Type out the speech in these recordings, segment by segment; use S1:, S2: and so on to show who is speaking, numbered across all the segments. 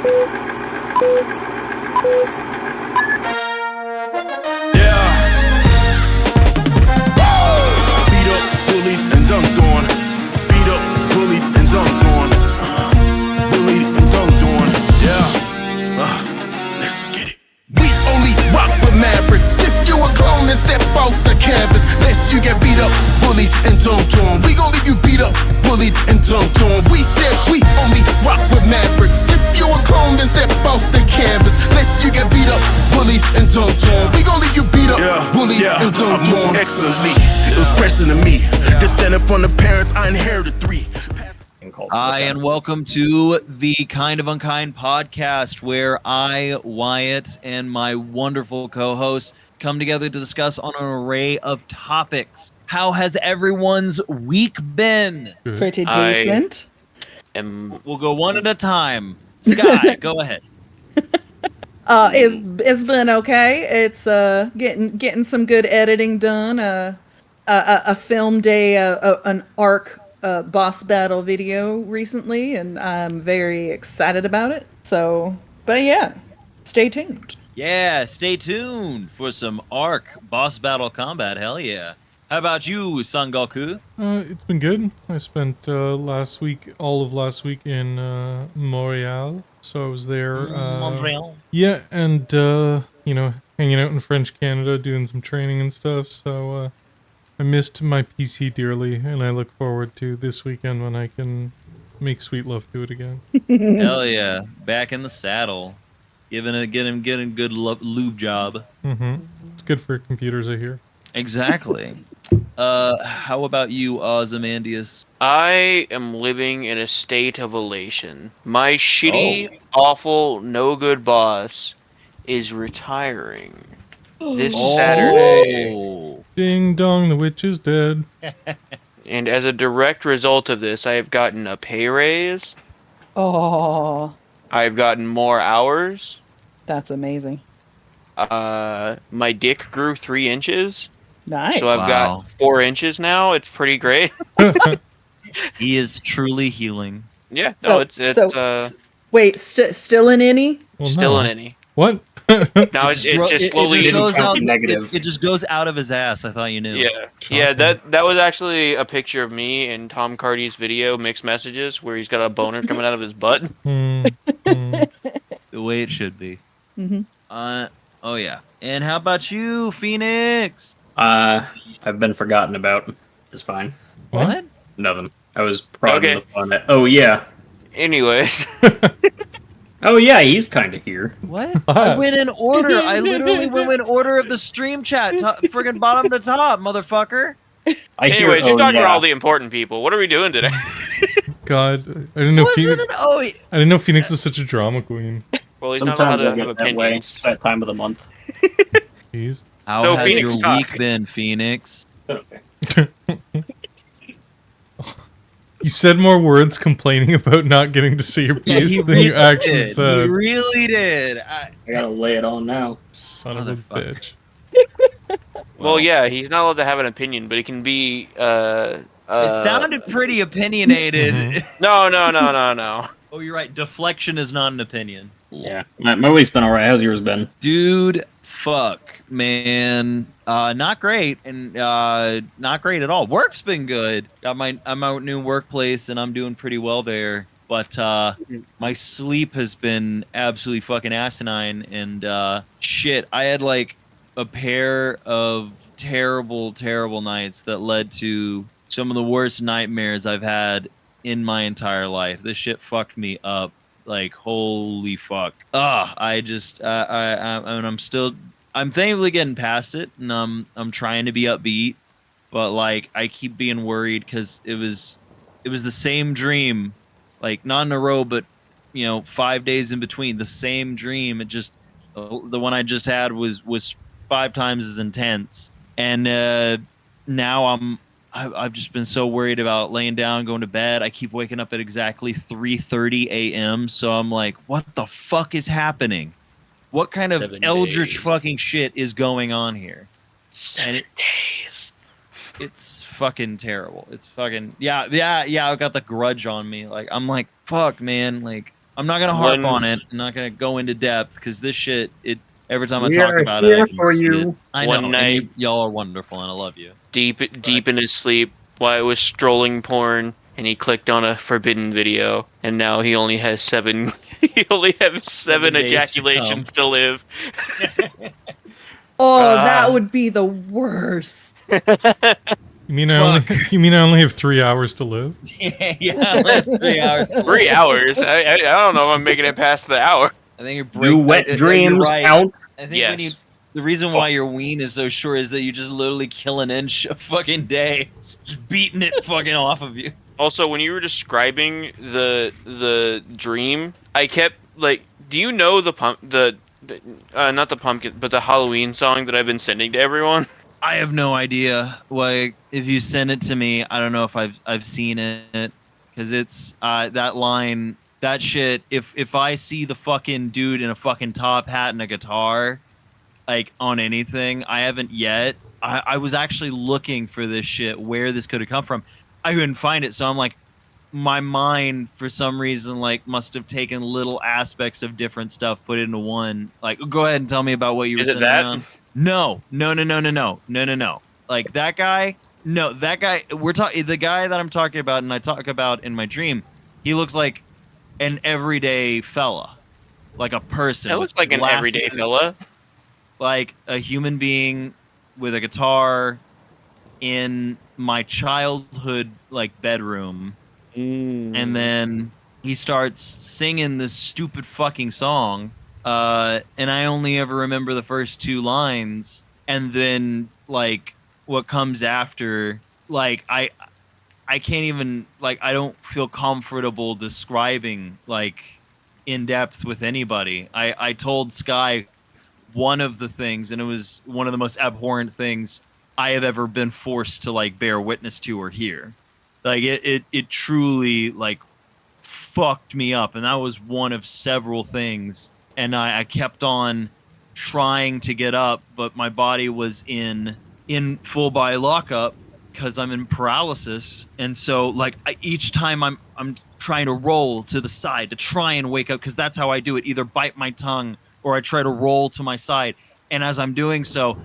S1: Beat up, bullied, and dunked on. Beat up, bullied, and dunked on. Bullied and dunked on. Yeah. Let's get it. We only rock with Mavericks. If you a clone, then step off the canvas. Lest you get beat up, bullied, and dunked on. We gon' leave you beat up, bullied, and dunked on. We said we only rock with Mavericks. If you a clone, then step off the canvas. Lest you get beat up, bullied, and dunked on. We gon' leave you beat up, bullied, and dunked on. Excellently, it was pressing to me. Descended from the parents, I inherited 3.
S2: Hi, and welcome to the Kind of Unkind podcast, where I, Wyatt, and my wonderful co-hosts come together to discuss on an array of topics. How has everyone's week been?
S3: Pretty decent.
S2: We'll go one at a time. Sky, go ahead.
S3: It's been okay. It's getting some good editing done. A filmed an arc boss battle video recently, and I'm very excited about it. So, but yeah, stay tuned.
S2: Yeah, stay tuned for some Arc boss battle combat. Hell yeah. How about you, Son Goku?
S4: It's been good. I spent all of last week in Montreal, so I was there.
S2: Montreal.
S4: Yeah, and hanging out in French Canada, doing some training and stuff. So I missed my PC dearly, and I look forward to this weekend when I can make sweet love to it again.
S2: Hell yeah, back in the saddle, getting good lube job.
S4: Mm-hmm. It's good for computers, I hear.
S2: Exactly. How about you, Ozymandias?
S5: I am living in a state of elation. My shitty, awful, no good boss is retiring this Saturday.
S4: Ding dong, the witch is dead.
S5: And as a direct result of this, I have gotten a pay raise.
S3: Oh,
S5: I've gotten more hours.
S3: that's amazing.
S5: My dick grew 3 inches.
S3: Nice.
S5: So I've got 4 inches now. It's pretty great.
S2: He is truly healing.
S5: Yeah, no,
S3: wait, still in any?
S4: Well,
S5: still
S4: no.
S5: in any.
S4: What?
S5: Now it just slowly
S2: goes out,
S6: negative.
S2: It just goes out of his ass. I thought you knew.
S5: Yeah. That was actually a picture of me in Tom Cardy's video, Mixed Messages, where he's got a boner coming out of his butt.
S2: The way it should be.
S3: Mm-hmm.
S2: Oh yeah. And how about you, Phoenix?
S6: I've been forgotten about. It's fine.
S2: What?
S6: Nothing. I was prodding
S5: Okay.
S6: the fun at. Oh yeah.
S5: Anyways.
S6: Oh yeah, he's kind of here.
S2: What? I went in order. I literally went in order of the stream chat, friggin' bottom to top, motherfucker.
S5: Anyways, you're talking about all the important people. What are we doing today?
S4: God, I didn't know
S2: I
S4: didn't know Phoenix is such a drama queen.
S5: Well, he's not allowed
S6: Sometimes
S5: to
S6: I
S5: have
S6: get that way.
S5: opinions.
S6: It's that time of the month.
S4: Jeez.
S2: How
S5: No,
S2: has
S5: Phoenix,
S2: your
S5: stop.
S2: week been, Phoenix?
S6: Okay.
S4: You said more words complaining about not getting to see your piece than you actually
S2: did.
S4: said.
S2: You really did.
S6: I gotta lay it on now.
S4: Son of a
S2: Motherfucker.
S4: bitch.
S5: Well, yeah, he's not allowed to have an opinion, but he can be.
S2: It sounded pretty opinionated.
S4: Mhm.
S5: No.
S2: Oh, you're right. Deflection is not an opinion.
S6: Yeah. My week's been alright. How's yours been?
S2: Dude, fuck, man. Not great, and not great at all. Work's been good. Got my new workplace, and I'm doing pretty well there. But my sleep has been absolutely fucking asinine, and shit. I had like a pair of terrible, terrible nights that led to some of the worst nightmares I've had in my entire life. This shit fucked me up. Like, holy fuck. I'm thankfully getting past it, and I'm trying to be upbeat, but like I keep being worried because it was the same dream, like not in a row, but 5 days in between, the same dream. It just the one I just had was 5 times as intense, and now I've just been so worried about laying down, going to bed. I keep waking up at exactly 3:30 a.m. So I'm like, what the fuck is happening? What kind of
S5: 7
S2: eldritch
S5: days.
S2: fucking shit is going on here?
S5: 7 days.
S2: It's fucking terrible. It's fucking yeah. I got the grudge on me. Like I'm like, fuck, man. Like I'm not gonna harp
S5: When-
S2: on it. I'm not gonna go into depth because this shit. Every time I
S6: We
S2: talk
S6: are
S2: about it, I
S6: here
S2: can
S6: for
S2: see
S6: you.
S2: it. I
S5: One
S2: know,
S5: night-
S2: and y'all are wonderful, and I love you.
S5: deep in his sleep, while I was strolling porn, and he clicked on a forbidden video, and now he only has 7. He only has 7
S2: days to
S5: ejaculations to live.
S3: Oh,
S5: Ah.
S3: that would be the worst.
S4: You mean I
S2: Fuck.
S4: only have 3 hours to live?
S2: yeah, like 3 hours.
S5: 3 hours? I don't know if I'm making it past the hour.
S2: I think you're
S6: Do
S2: break.
S6: wet
S2: you're
S6: dreams
S2: right.
S6: count?
S2: I think when you.
S5: Yes.
S2: The reason why your ween is so short is that you just literally kill an inch a fucking day, just beating it fucking off of you.
S5: Also, when you were describing the dream, I kept like, do you know the not the pumpkin, but the Halloween song that I've been sending to everyone?
S2: I have no idea. Like, if you send it to me, I don't know if I've seen it, because it's that line, that shit. If I see the fucking dude in a fucking top hat and a guitar, like on anything, I haven't yet. I was actually looking for this shit, where this could have come from. I couldn't find it, so I'm like, my mind for some reason like must have taken little aspects of different stuff, put it into one. Like, go ahead and tell me about what you were
S5: Is it
S2: sending
S5: that?
S2: around. No. Like that guy. No, that guy. We're talking the guy that I'm talking about, and I talk about in my dream. He looks like an everyday fella, like a person.
S5: That
S2: with
S5: looks like an everyday
S2: glasses,
S5: fella.
S2: like a human being with a guitar in my childhood like bedroom. And then he starts singing this stupid fucking song, and I only ever remember the first 2 lines, and then like what comes after, like I can't even, like, I don't feel comfortable describing like in depth with anybody. I told Sky one of the things, and it was one of the most abhorrent things I have ever been forced to like bear witness to or hear. Like it truly like fucked me up, and that was one of several things. And I kept on trying to get up, but my body was in full body lockup because I'm in paralysis. And so like each time I'm trying to roll to the side to try and wake up, because that's how I do it. Either bite my tongue or I try to roll to my side. And as I'm doing so,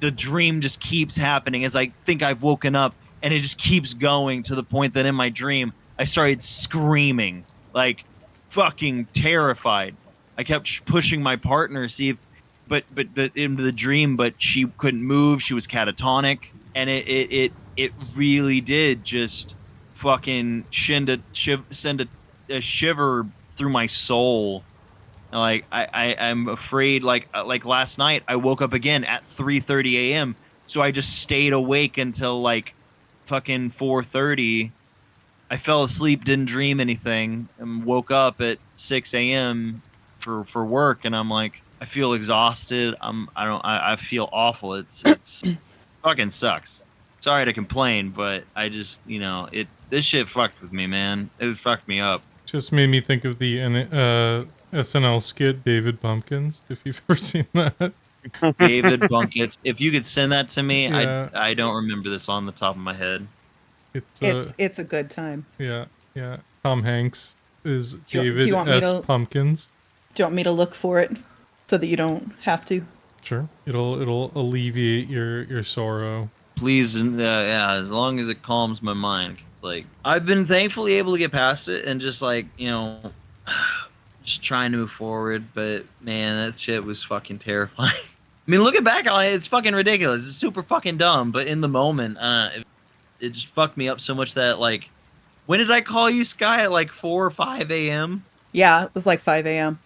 S2: the dream just keeps happening as I think I've woken up, and it just keeps going to the point that in my dream I started screaming, like fucking terrified. I kept pushing my partner, see if, but into the dream, but she couldn't move. She was catatonic, and it really did just fucking send a shiver through my soul. Like I'm afraid. Like last night, I woke up again at 3:30 a.m. So I just stayed awake until like fucking 4:30. I fell asleep, didn't dream anything, and woke up at 6 a.m. for work, and I'm like, I feel exhausted. I feel awful. It's fucking sucks. Sorry to complain, but I just, this shit fucked with me, man. It fucked me up.
S4: Just made me think of the SNL skit David Pumpkins, if you've ever seen that.
S2: David Bunkets. If you could send that to me,
S4: Yeah.
S2: I don't remember this on the top of my head.
S3: It's a good time.
S4: Yeah. Tom Hanks is
S3: Do you
S4: David
S3: want me
S4: S.
S3: to-
S4: Pumpkins.
S3: Do you want me to look for it so that you don't have to?
S4: Sure. It'll alleviate your sorrow.
S2: Please, yeah, as long as it calms my mind. It's like I've been thankfully able to get past it and just like, just trying to move forward. But man, that shit was fucking terrifying. I mean, looking back on it, it's fucking ridiculous. It's super fucking dumb. But in the moment, it just fucked me up so much that like, when did I call you, Sky? At like 4 or 5 a.m.
S3: Yeah, it was like 5 a.m.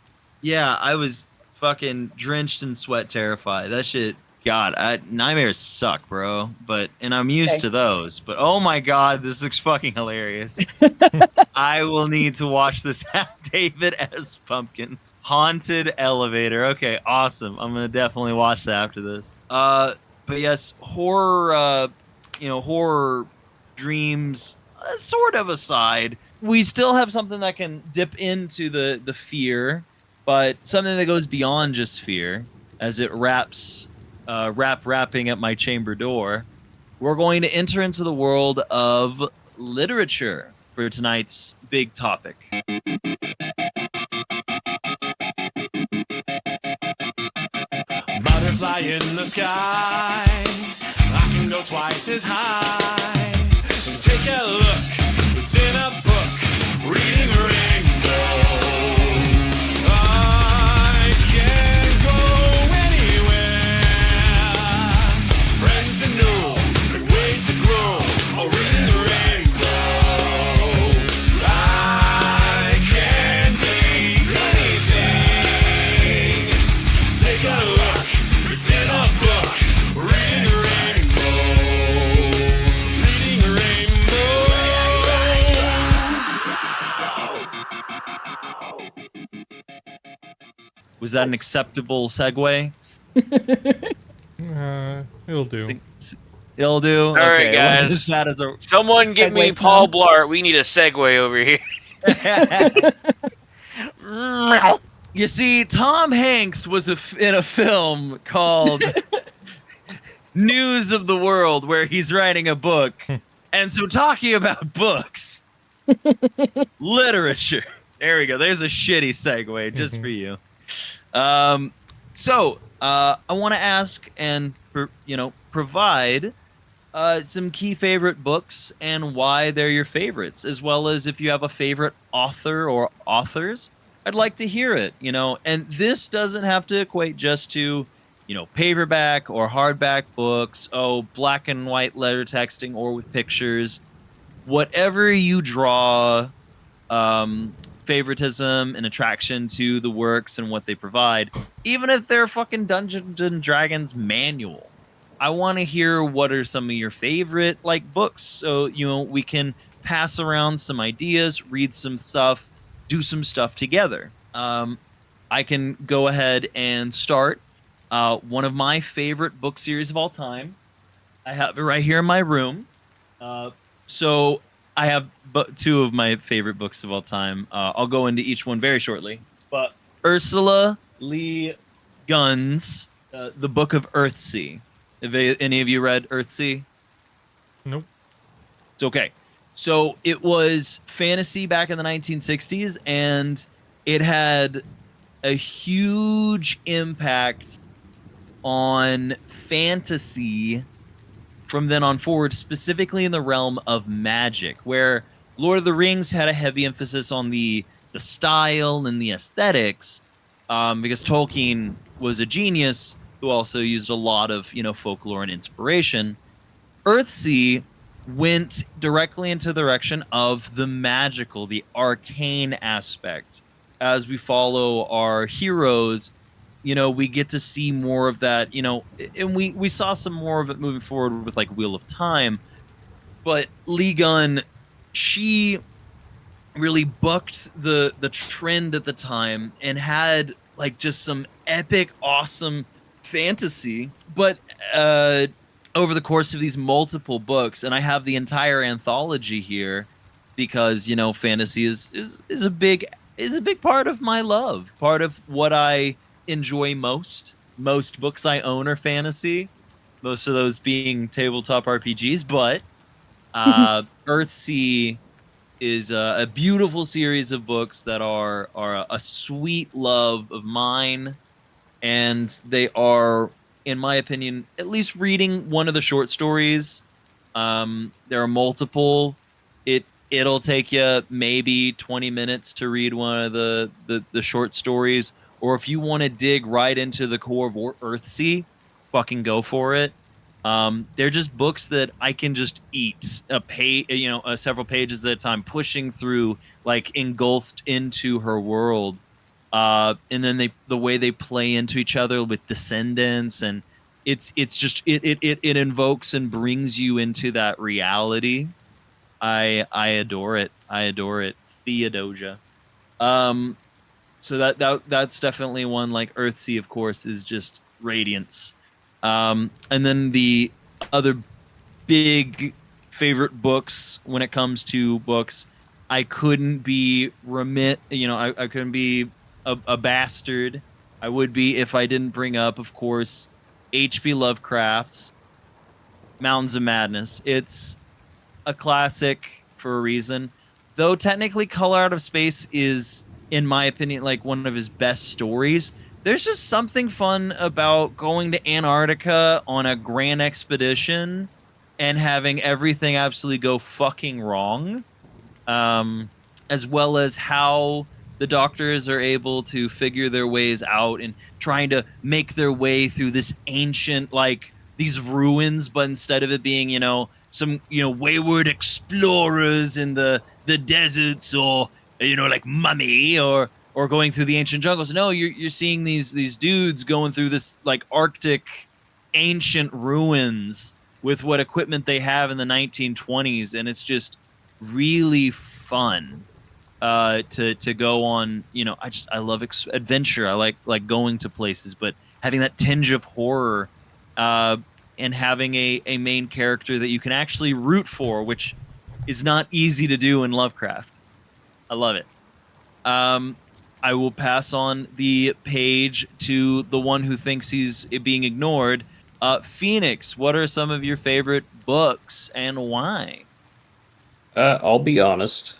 S2: Yeah, I was fucking drenched in sweat, terrified. That shit, God, nightmares suck, bro. And I'm used
S3: Okay.
S2: to those. But oh my God, this looks fucking hilarious. I will need to watch this. David S. Pumpkins haunted elevator. Okay, awesome. I'm gonna definitely watch that after this. But yes, horror. Horror dreams. Sort of aside, we still have something that can dip into the fear, but something that goes beyond just fear, as it rapping at my chamber door. We're going to enter into the world of literature for tonight's big topic.
S1: eye in the sky. I can go twice as high. Take a look, it's in a book, reading rainbow. I can go anywhere. Friends and new ways to grow, reading rainbow. I can be anything. Take a look, it's in a book, reading rainbow. Reading rainbow.
S2: Was that an acceptable segue?
S4: It'll do.
S2: It'll do.
S5: All right,
S2: It wasn't
S5: guys.
S2: as bad as a.
S5: Someone get me
S3: Segues
S5: Paul
S3: now.
S5: Blart. We need a segue over here.
S2: You see, Tom Hanks was in a film called News of the World, where he's writing a book. And so, talking about books, literature. There we go. There's a shitty segue just for you. I want to ask and provide some key favorite books and why they're your favorites, as well as if you have a favorite author or authors. I'd like to hear it, and this doesn't have to equate just to, paperback or hardback books, black and white letter texting or with pictures. Whatever you draw favoritism and attraction to the works and what they provide, even if they're fucking Dungeons and Dragons manual. I want to hear what are some of your favorite books, so we can pass around some ideas, read some stuff, do some stuff together. I can go ahead and start. One of my favorite book series of all time. I have it right here in my room. So I have two of my favorite books of all time. I'll go into each one very shortly. But Ursula Le Guin's The Book of Earthsea. Have any of you read Earthsea?
S4: Nope.
S2: It's okay. So it was fantasy back in the 1960s, and it had a huge impact on fantasy from then on forward, specifically in the realm of magic, where Lord of the Rings had a heavy emphasis on the style and the aesthetics, because Tolkien was a genius who also used a lot of folklore and inspiration. Earthsea went directly into the direction of the magical, the arcane aspect. As we follow our heroes, we get to see more of that, and we saw some more of it moving forward with Wheel of Time. But Le Guin, she really bucked the trend at the time and had just some epic, awesome fantasy. But over the course of these multiple books, and I have the entire anthology here because fantasy is a big part of my love, part of what I enjoy most. Most books I own are fantasy, most of those being tabletop RPGs, but Earthsea is a beautiful series of books that are a sweet love of mine, and they are, in my opinion, at least reading one of the short stories. There are multiple. It'll take you maybe 20 minutes to read one of the short stories, or if you want to dig right into the core of Earthsea, fucking go for it. They're just books that I can just eat a page, several pages at a time, pushing through, engulfed into her world. And then the way they play into each other with descendants, and it's just it invokes and brings you into that reality. I adore it. I adore it. Theodosia. So that's definitely one. Earthsea, of course, is just radiance. And then the other big favorite books when it comes to books, I couldn't be I couldn't be a bastard. I would be if I didn't bring up, of course, H.P. Lovecraft's Mountains of Madness. It's a classic for a reason. Though technically Color Out of Space is, in my opinion, one of his best stories, there's just something fun about going to Antarctica on a grand expedition and having everything absolutely go fucking wrong. Um, as well as how the doctors are able to figure their ways out and trying to make their way through this ancient, like, these ruins, but instead of it being, some, wayward explorers in the deserts, or, like Mummy, or going through the ancient jungles. No, you're seeing these dudes going through this, like, Arctic ancient ruins with what equipment they have in the 1920s, and it's just really fun to go on. I love adventure. I like going to places, but having that tinge of horror, uh and having a main character that you can actually root for, which is not easy to do in Lovecraft. I love it. um I will pass on the page to the one who thinks he's being ignored. Phoenix, what are some of your favorite books and why?
S6: I'll be honest.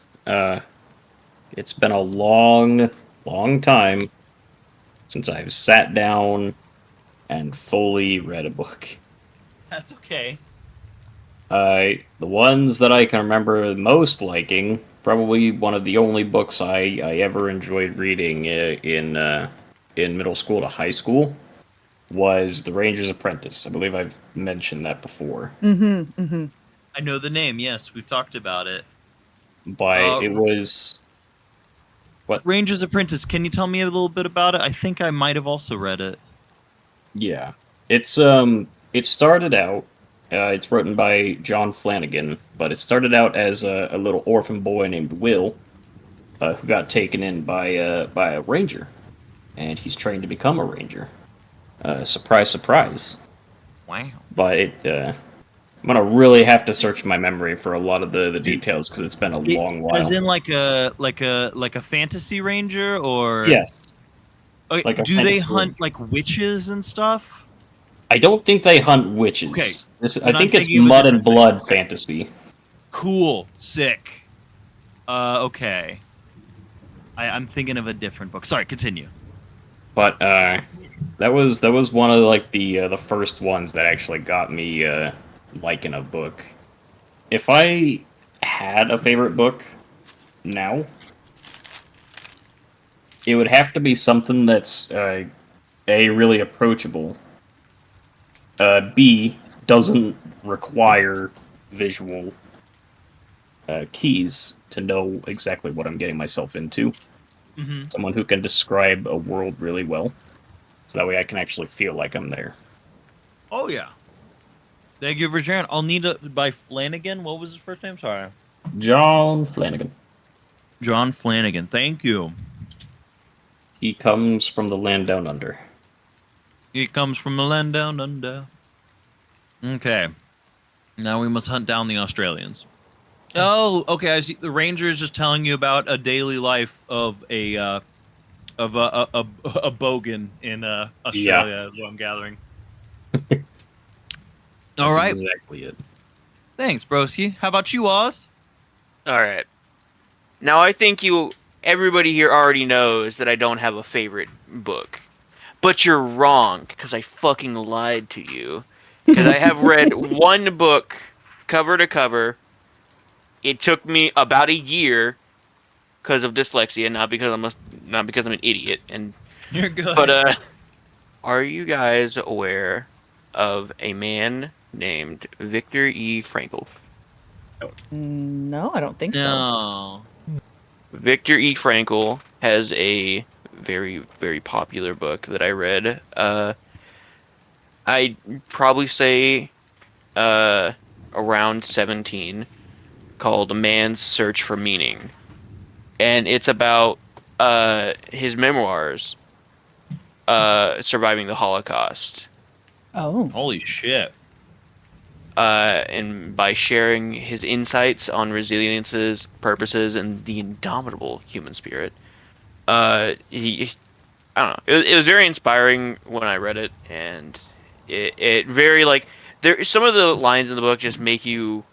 S6: It's been a long, long time since I've sat down and fully read a book.
S2: That's okay.
S6: The ones that I can remember most liking, probably one of the only books I ever enjoyed reading in middle school to high school, was The Ranger's Apprentice. I believe I've mentioned that before.
S2: I know the name. Yes, we've talked about it.
S6: But
S2: Uh,
S6: it was what?
S2: Ranger's Apprentice. Can you tell me a little bit about it? I think I might have also read it.
S6: Yeah, it's it started out. It's written by John Flanagan, but it started out as a little orphan boy named Will, who got taken in by a ranger, and he's trained to become a ranger. Surprise, surprise!
S2: Wow.
S6: But I'm gonna really have to search my memory for a lot of the details because it's been a long while.
S2: As in like a fantasy ranger, or
S6: Yes,
S2: okay,
S6: like a
S2: do they
S6: fantasy
S2: hunt
S6: ranger.
S2: like witches and stuff?
S6: I don't think they hunt witches.
S2: Okay,
S6: I
S2: then I'm
S6: think it's
S2: thinking of a
S6: mud and
S2: different thing.
S6: blood fantasy.
S2: Cool, sick. Okay. I'm thinking of a different book. Sorry, continue.
S6: But that was one of like the first ones that actually got me liking a book. If I had a favorite book now, it would have to be something that's a really approachable. B doesn't require visual keys to know exactly what I'm getting myself into.
S2: Hmm.
S6: Someone who can describe a world really well, so that way I can actually feel like I'm there.
S2: Oh yeah. Thank you for sharing. I'll need it by Flanagan. What was his first name? Sorry.
S6: John Flanagan.
S2: John Flanagan. Thank you.
S6: He comes from the land down under.
S2: He comes from the land down under. Okay. Now we must hunt down the Australians. Oh, okay. I see. The ranger is just telling you about a daily life of a bogan in Australia. Is what I'm gathering. All
S6: That's
S2: right.
S6: exactly it.
S2: Thanks, broski. How about you, Oz?
S5: All right. Now I think everybody here already knows that I don't have a favorite book. But you're wrong, because I fucking lied to you. Because I have read one book cover to cover. It took me about a year because of dyslexia, not because I'm an idiot.
S2: You're good.
S5: But are you guys aware of a man named Viktor E. Frankl?
S3: No, I don't think so.
S2: No.
S5: Viktor E. Frankl has a very, very popular book that I read. I'd probably say around 17, called A Man's Search for Meaning. And it's about his memoirs surviving the Holocaust.
S3: Oh,
S2: Holy shit.
S5: And by sharing his insights on resiliences, purposes, and the indomitable human spirit, he I don't know. It was very inspiring when I read it, and it very like there. Some of the lines in the book just make you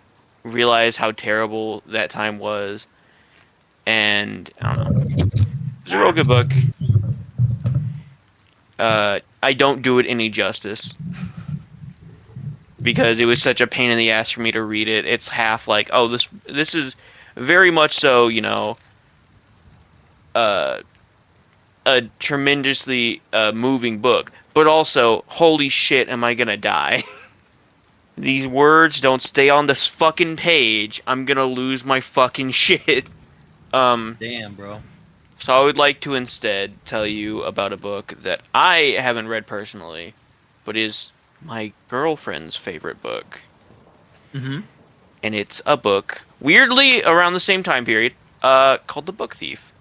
S5: realize how terrible that time was, and I don't know. It's a real good book. I don't do it any justice because it was such a pain in the ass for me to read it. It's half like, oh, this is very much so, uh, a tremendously moving book, but also, holy shit, am I gonna die? These words don't stay on this fucking page. I'm gonna lose my fucking shit. Um,
S2: Damn, bro.
S5: so I would like to instead tell you about a book that I haven't read personally, but is my girlfriend's favorite book.
S2: Mm-hmm.
S5: And it's a book, weirdly around the same time period, called The Book Thief.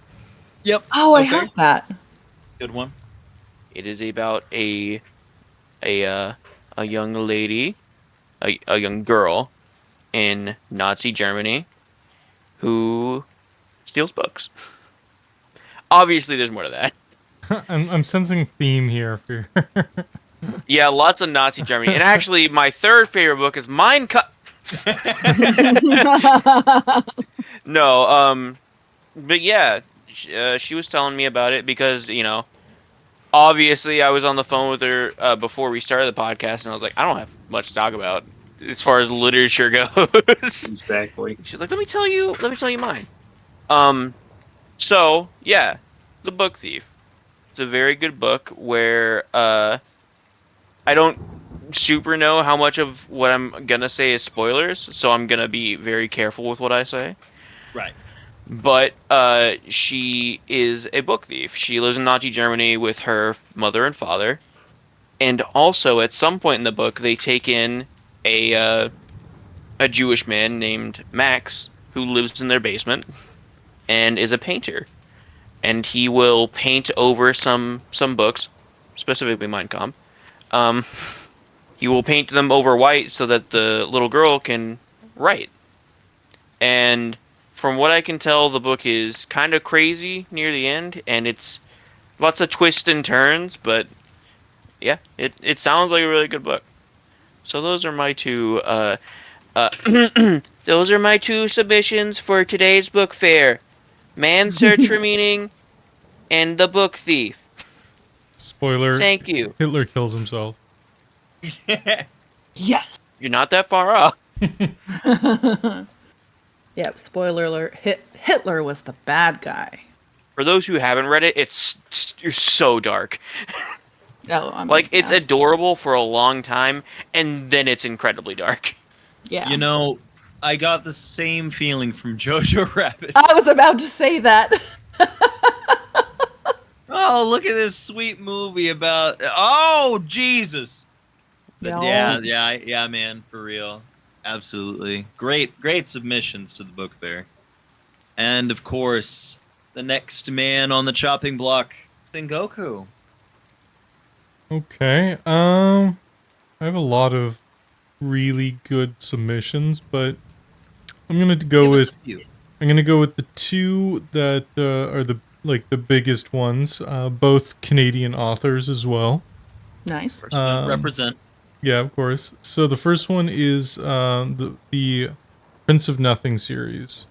S2: Yep.
S3: Oh, I
S2: Okay.
S3: have that.
S2: Good one.
S5: It is about a young lady, a young girl in Nazi Germany who steals books. Obviously, there's more to that.
S4: I'm sensing a theme here for
S5: Yeah, lots of Nazi Germany. And actually, my third favorite book is Mein Kampf. No, but yeah, she was telling me about it because, obviously I was on the phone with her before we started the podcast, and I was like, I don't have much to talk about as far as literature goes.
S6: Exactly.
S5: She's like, let me tell you mine. Um, so yeah, The Book Thief. It's a very good book where I don't super know how much of what I'm gonna say is spoilers, so I'm gonna be very careful with what I say.
S2: Right.
S5: But she is a book thief. She lives in Nazi Germany with her mother and father, and also at some point in the book they take in a Jewish man named Max who lives in their basement and is a painter. And he will paint over some books, specifically Mein Kampf. Um, he will paint them over white so that the little girl can write. And from what I can tell, the book is kind of crazy near the end, and it's lots of twists and turns. But yeah, it sounds like a really good book. So those are my two. Those are my two submissions for today's book fair: Man's Search for Meaning and The Book Thief.
S4: spoiler.
S5: Thank you.
S4: Hitler kills himself.
S3: Yes.
S5: You're not that far off.
S3: Yep. Spoiler alert. Hitler was the bad guy.
S5: For those who haven't read it, it's so dark.
S3: Oh, I mean,
S5: Like it's
S3: yeah.
S5: adorable for a long time, and then it's incredibly dark.
S3: Yeah.
S2: You know, I got the same feeling from Jojo Rabbit.
S3: I was about to say that.
S2: Oh, look at this sweet movie about. Oh, Jesus. But
S3: Yeah.
S2: yeah, man, for real. Absolutely. Great submissions to the book fair. And of course, the next man on the chopping block, Sengoku.
S4: Okay. I have a lot of really good submissions, but I'm gonna go
S2: Give us
S4: with
S2: a few.
S4: I'm gonna go with the two that are the biggest ones. Both Canadian authors as well.
S3: Nice.
S2: Represent.
S4: Yeah, of course. So the first one is the Prince of Nothing series,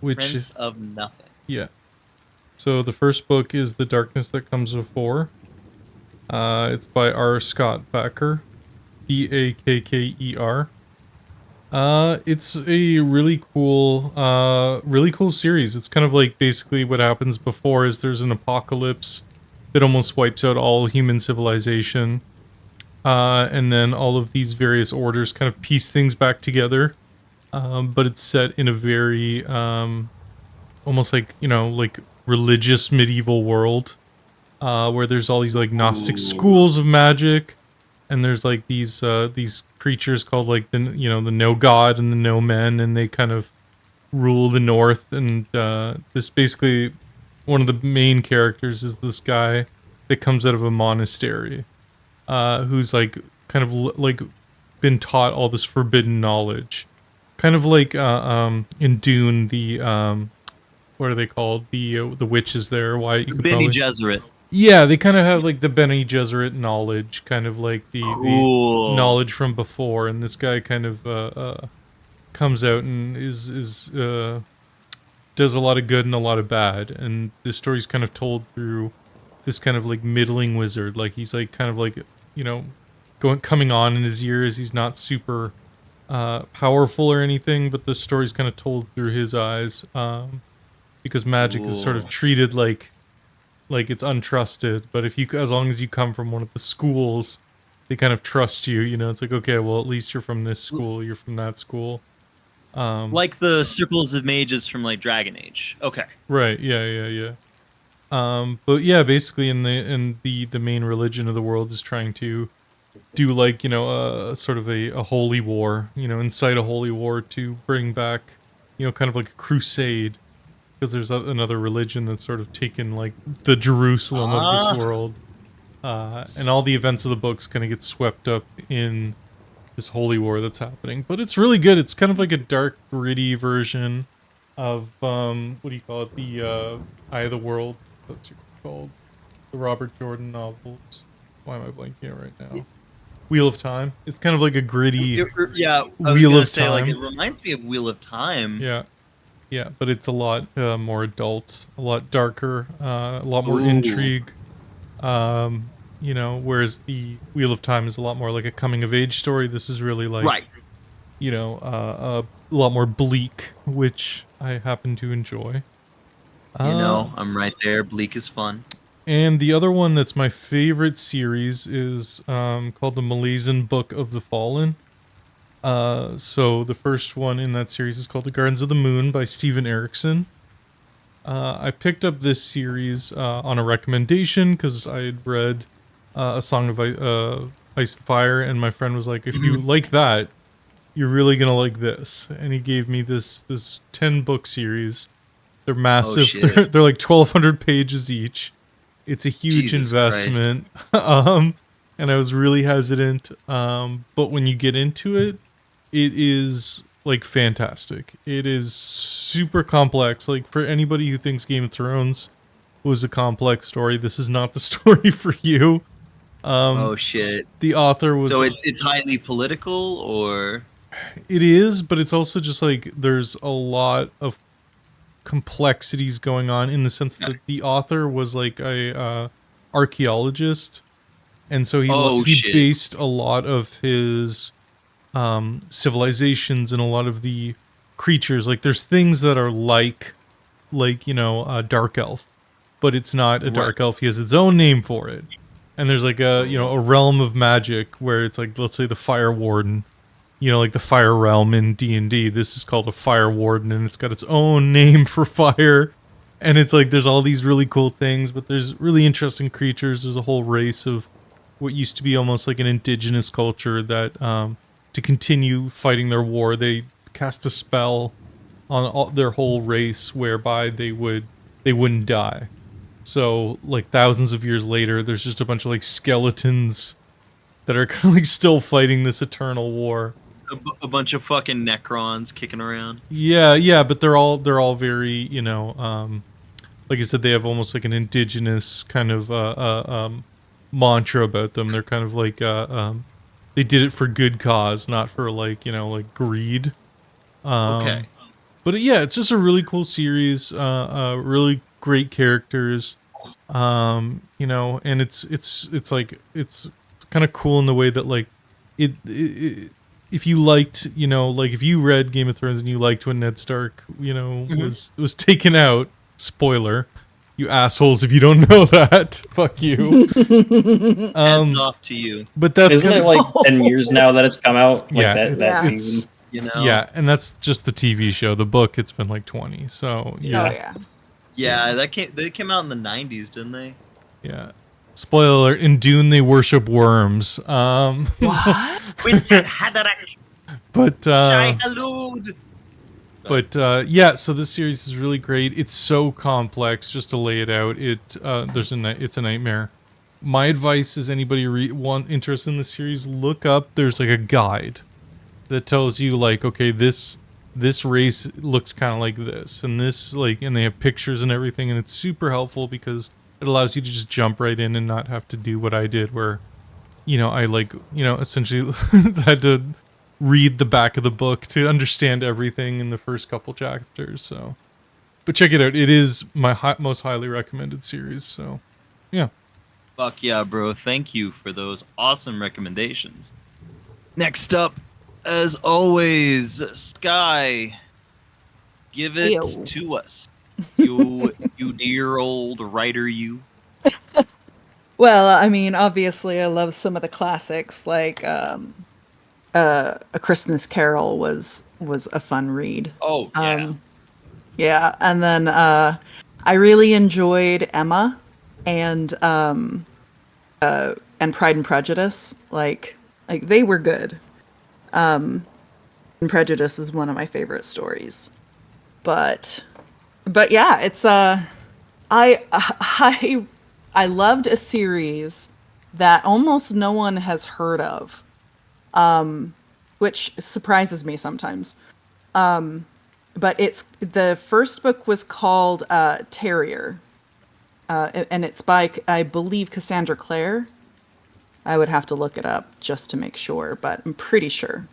S4: which
S2: Prince of Nothing.
S4: yeah. So the first book is The Darkness That Comes Before. It's by R. Scott Bakker, Bakker. It's a really cool series. It's kind of like basically what happens before is there's an apocalypse that almost wipes out all human civilization. And then all of these various orders kind of piece things back together. But it's set in a very, almost like, like religious medieval world. Where there's all these like Gnostic schools of magic, and there's like these creatures called like the no god and the no men, and they kind of rule the north. And this basically one of the main characters is this guy that comes out of a monastery, who's like kind of like been taught all this forbidden knowledge, kind of like in Dune the what are they called, the witches there? Why you could
S2: Benny
S4: probably
S2: Gesserit.
S4: yeah, they kind of have like the Bene Gesserit knowledge, kind of like the
S2: Cool.
S4: knowledge from before, and this guy kind of comes out and is does a lot of good and a lot of bad, and the story's kind of told through this kind of like middling wizard. Like he's like kind of like, you know, coming on in his years. He's not super powerful or anything, but the story's kind of told through his eyes, because magic is sort of
S2: Ooh.
S4: treated like it's untrusted. But if you, as long as you come from one of the schools, they kind of trust you. You know, it's like, okay, well, at least you're from this school, you're from that school.
S2: Like the circles of mages from like Dragon Age. Okay.
S4: Right. Yeah. But yeah, basically, the main religion of the world is trying to do like, you know, a sort of a holy war, you know, incite a holy war to bring back, you know, kind of like a crusade, because there's another religion that's sort of taken like the Jerusalem of this world, and all the events of the books kind of get swept up in this holy war that's happening. But it's really good. It's kind of like a dark, gritty version of what do you call it? The Eye of the World. That's what it's called. The Robert Jordan novels. Why am I blanking right now? Wheel of Time. It's kind of like a gritty
S2: Yeah, I was
S4: Wheel
S2: gonna
S4: of
S2: say, like,
S4: Time.
S2: it reminds me of Wheel of Time.
S4: Yeah, but it's a lot more adult, a lot darker, a lot more
S2: Ooh.
S4: intrigue. You know, whereas the Wheel of Time is a lot more like a coming of age story. This is really like,
S2: Right.
S4: you know, a lot more bleak, which I happen to enjoy.
S2: You know, I'm right there. Bleak is fun.
S4: And the other one that's my favorite series is called the Milesian Book of the Fallen. So the first one in that series is called The Gardens of the Moon by Steven Erikson. I picked up this series on a recommendation because I had read A Song of Ice and Fire, and my friend was like, if you like that, you're really gonna like this. And he gave me this 10-book series. They're massive.
S2: shit.
S4: They're like 1,200 pages each. It's a huge
S2: Jesus
S4: investment. And I was really hesitant. But when you get into it, it is like fantastic. It is super complex. Like for anybody who thinks Game of Thrones was a complex story, this is not the story for you.
S2: Oh shit.
S4: The author was.
S2: So it's highly political, or
S4: It is, but it's also just like there's a lot of complexities going on in the sense that the author was like a archaeologist, and so he
S2: shit.
S4: based a lot of his civilizations and a lot of the creatures. Like there's things that are like you know, a dark elf, but it's not a dark elf. He has its own name for it. And there's like a, you know, a realm of magic where it's like, let's say the Fire Warden, you know, like the Fire Realm in D&D. This is called a Fire Warden, and it's got its own name for fire. And it's like there's all these really cool things, but there's really interesting creatures. There's a whole race of what used to be almost like an indigenous culture that, to continue fighting their war, they cast a spell on their whole race whereby they wouldn't die. So, like, thousands of years later, there's just a bunch of, like, skeletons that are kind of, like, still fighting this eternal war.
S2: a bunch of fucking Necrons kicking around?
S4: Yeah, but they're all very, you know, like I said, they have almost, like, an indigenous kind of, mantra about them. They're kind of, like, they did it for good cause, not for, like, you know, like, greed.
S2: Okay.
S4: But yeah, it's just a really cool series. Really great characters. You know, and it's like it's kind of cool in the way that like it if you liked, you know, like if you read Game of Thrones and you liked when Ned Stark, you know, was taken out. Spoiler, you assholes! If you don't know that, fuck you.
S2: Hands off to you.
S4: But that's
S6: Isn't it like 10 years now that it's come out? Like
S4: Yeah,
S6: that
S3: Yeah.
S6: season.
S2: You know?
S4: yeah, and that's just the TV show. The book, it's been like 20. So yeah.
S3: Oh yeah.
S2: Yeah, they came out in the 90s, didn't they?
S4: Yeah. Spoiler alert, in Dune they worship worms.
S2: Quintet Haderach,
S4: But
S2: Shai Halud.
S4: yeah, so this series is really great. It's so complex. Just to lay it out, it's a nightmare. My advice is anybody interested in the series, look up. There's like a guide that tells you like, okay, this race looks kind of like this, and this like, and they have pictures and everything, and it's super helpful because it allows you to just jump right in and not have to do what I did, where, you know, I like, you know, essentially had to read the back of the book to understand everything in the first couple chapters. So, but check it out. It is my most highly recommended series. So, Yeah.
S2: Fuck yeah, bro. Thank you for those awesome recommendations. Next up, as always, Sky, give it
S3: Ew.
S2: to us. You dear old writer, you.
S3: Well, I mean, obviously, I love some of the classics, like A Christmas Carol was a fun read.
S2: Oh yeah.
S3: Yeah, and then I really enjoyed Emma and Pride and Prejudice. Like they were good. And Prejudice is one of my favorite stories. But yeah, it's I I I loved a series that almost no one has heard of, which surprises me sometimes. But it's the first book was called Terrier, and it's by I believe Cassandra Clare. I would have to look it up just to make sure, but I'm pretty sure.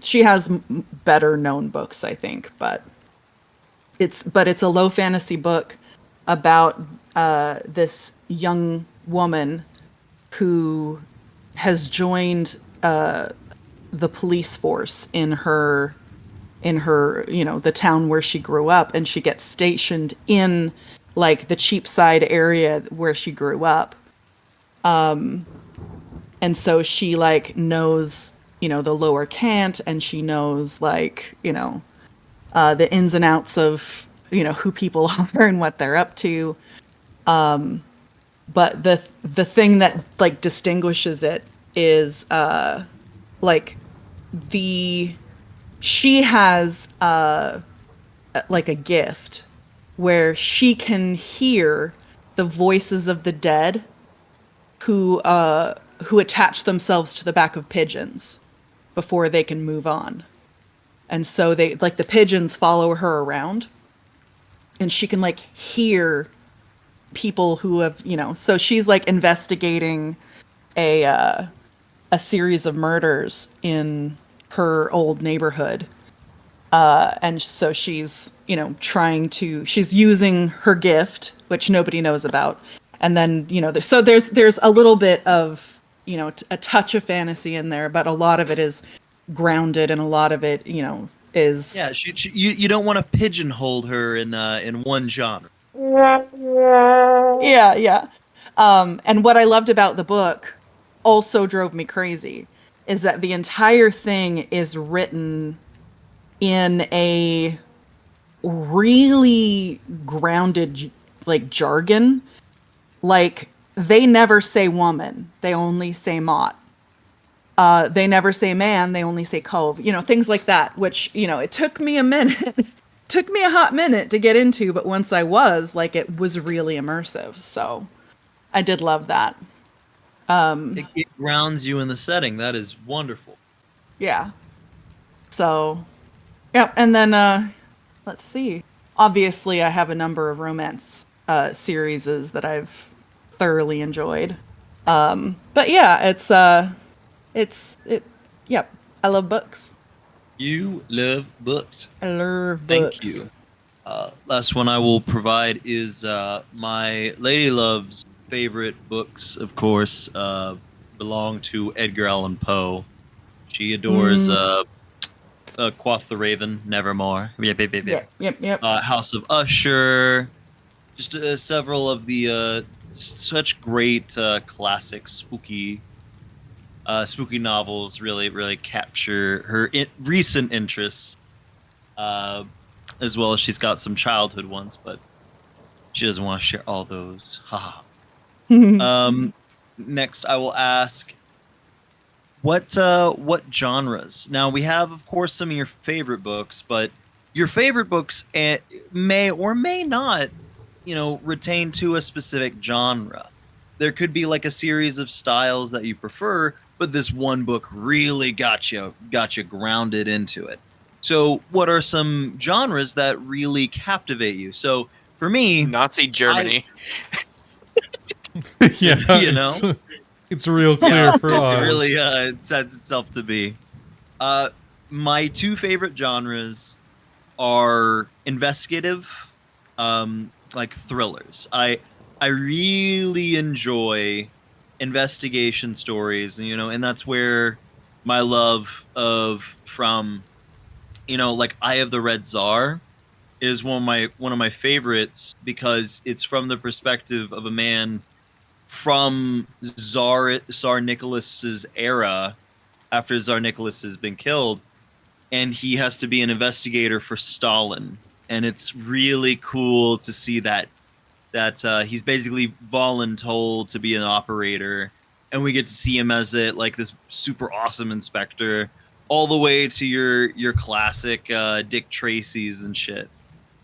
S3: She has better known books, I think, but it's a low fantasy book about this young woman who has joined the police force in her, the town where she grew up, and she gets stationed in like the Cheapside area where she grew up. And so she like knows, the lower cant, and she knows like, the ins and outs of, who people are and what they're up to. But the thing that like distinguishes it is like the she has like a gift where she can hear the voices of the dead who attach themselves to the back of pigeons before they can move on. And so they like the pigeons follow her around, and she can like hear people who have, so she's like investigating a series of murders in her old neighborhood. And so she's, she's using her gift, which nobody knows about. And then, there's a little bit of, a touch of fantasy in there, but a lot of it is grounded, and a lot of it, is.
S2: Yeah, you don't want to pigeonhole her in one genre.
S3: Yeah, yeah. And what I loved about the book also drove me crazy is that the entire thing is written in a really grounded like jargon. Like they never say woman, they only say mot. They never say man, they only say cove. Things like that, which, it took me a minute. Took me a hot minute to get into, but once I was, like, it was really immersive. So I did love that.
S2: It grounds you in the setting. That is wonderful.
S3: Yeah. So, yeah. And then, let's see. Obviously, I have a number of romance series that I've thoroughly enjoyed. But yeah, yep. I love books.
S2: You love books.
S3: I love
S2: Thank
S3: books.
S2: you. Last one I will provide is my lady love's favorite books, of course, belong to Edgar Allan Poe. She adores Quoth the Raven, Nevermore.
S3: Yep.
S2: House of Usher. Just several of the such great classic spooky novels really capture her recent interests, as well as she's got some childhood ones, but she doesn't want to share all those. Haha. Next, I will ask, what genres? Now we have, of course, some of your favorite books, but your favorite books may or may not, retain to a specific genre. There could be like a series of styles that you prefer, but this one book really got you grounded into it. So, what are some genres that really captivate you? So, for me,
S5: Nazi Germany.
S4: Yeah,
S2: you know?
S4: it's real clear for
S2: it
S4: us.
S2: really it sets itself to be. My two favorite genres are investigative, like thrillers. I I really enjoy investigation stories, and that's where my love of from, like Eye of the Red Czar is one of my favorites because it's from the perspective of a man from Tsar Nicholas's era after Tsar Nicholas has been killed, and he has to be an investigator for Stalin, and it's really cool to see that he's basically voluntold to be an operator, and we get to see him as like this super awesome inspector, all the way to your classic Dick Tracy's and shit.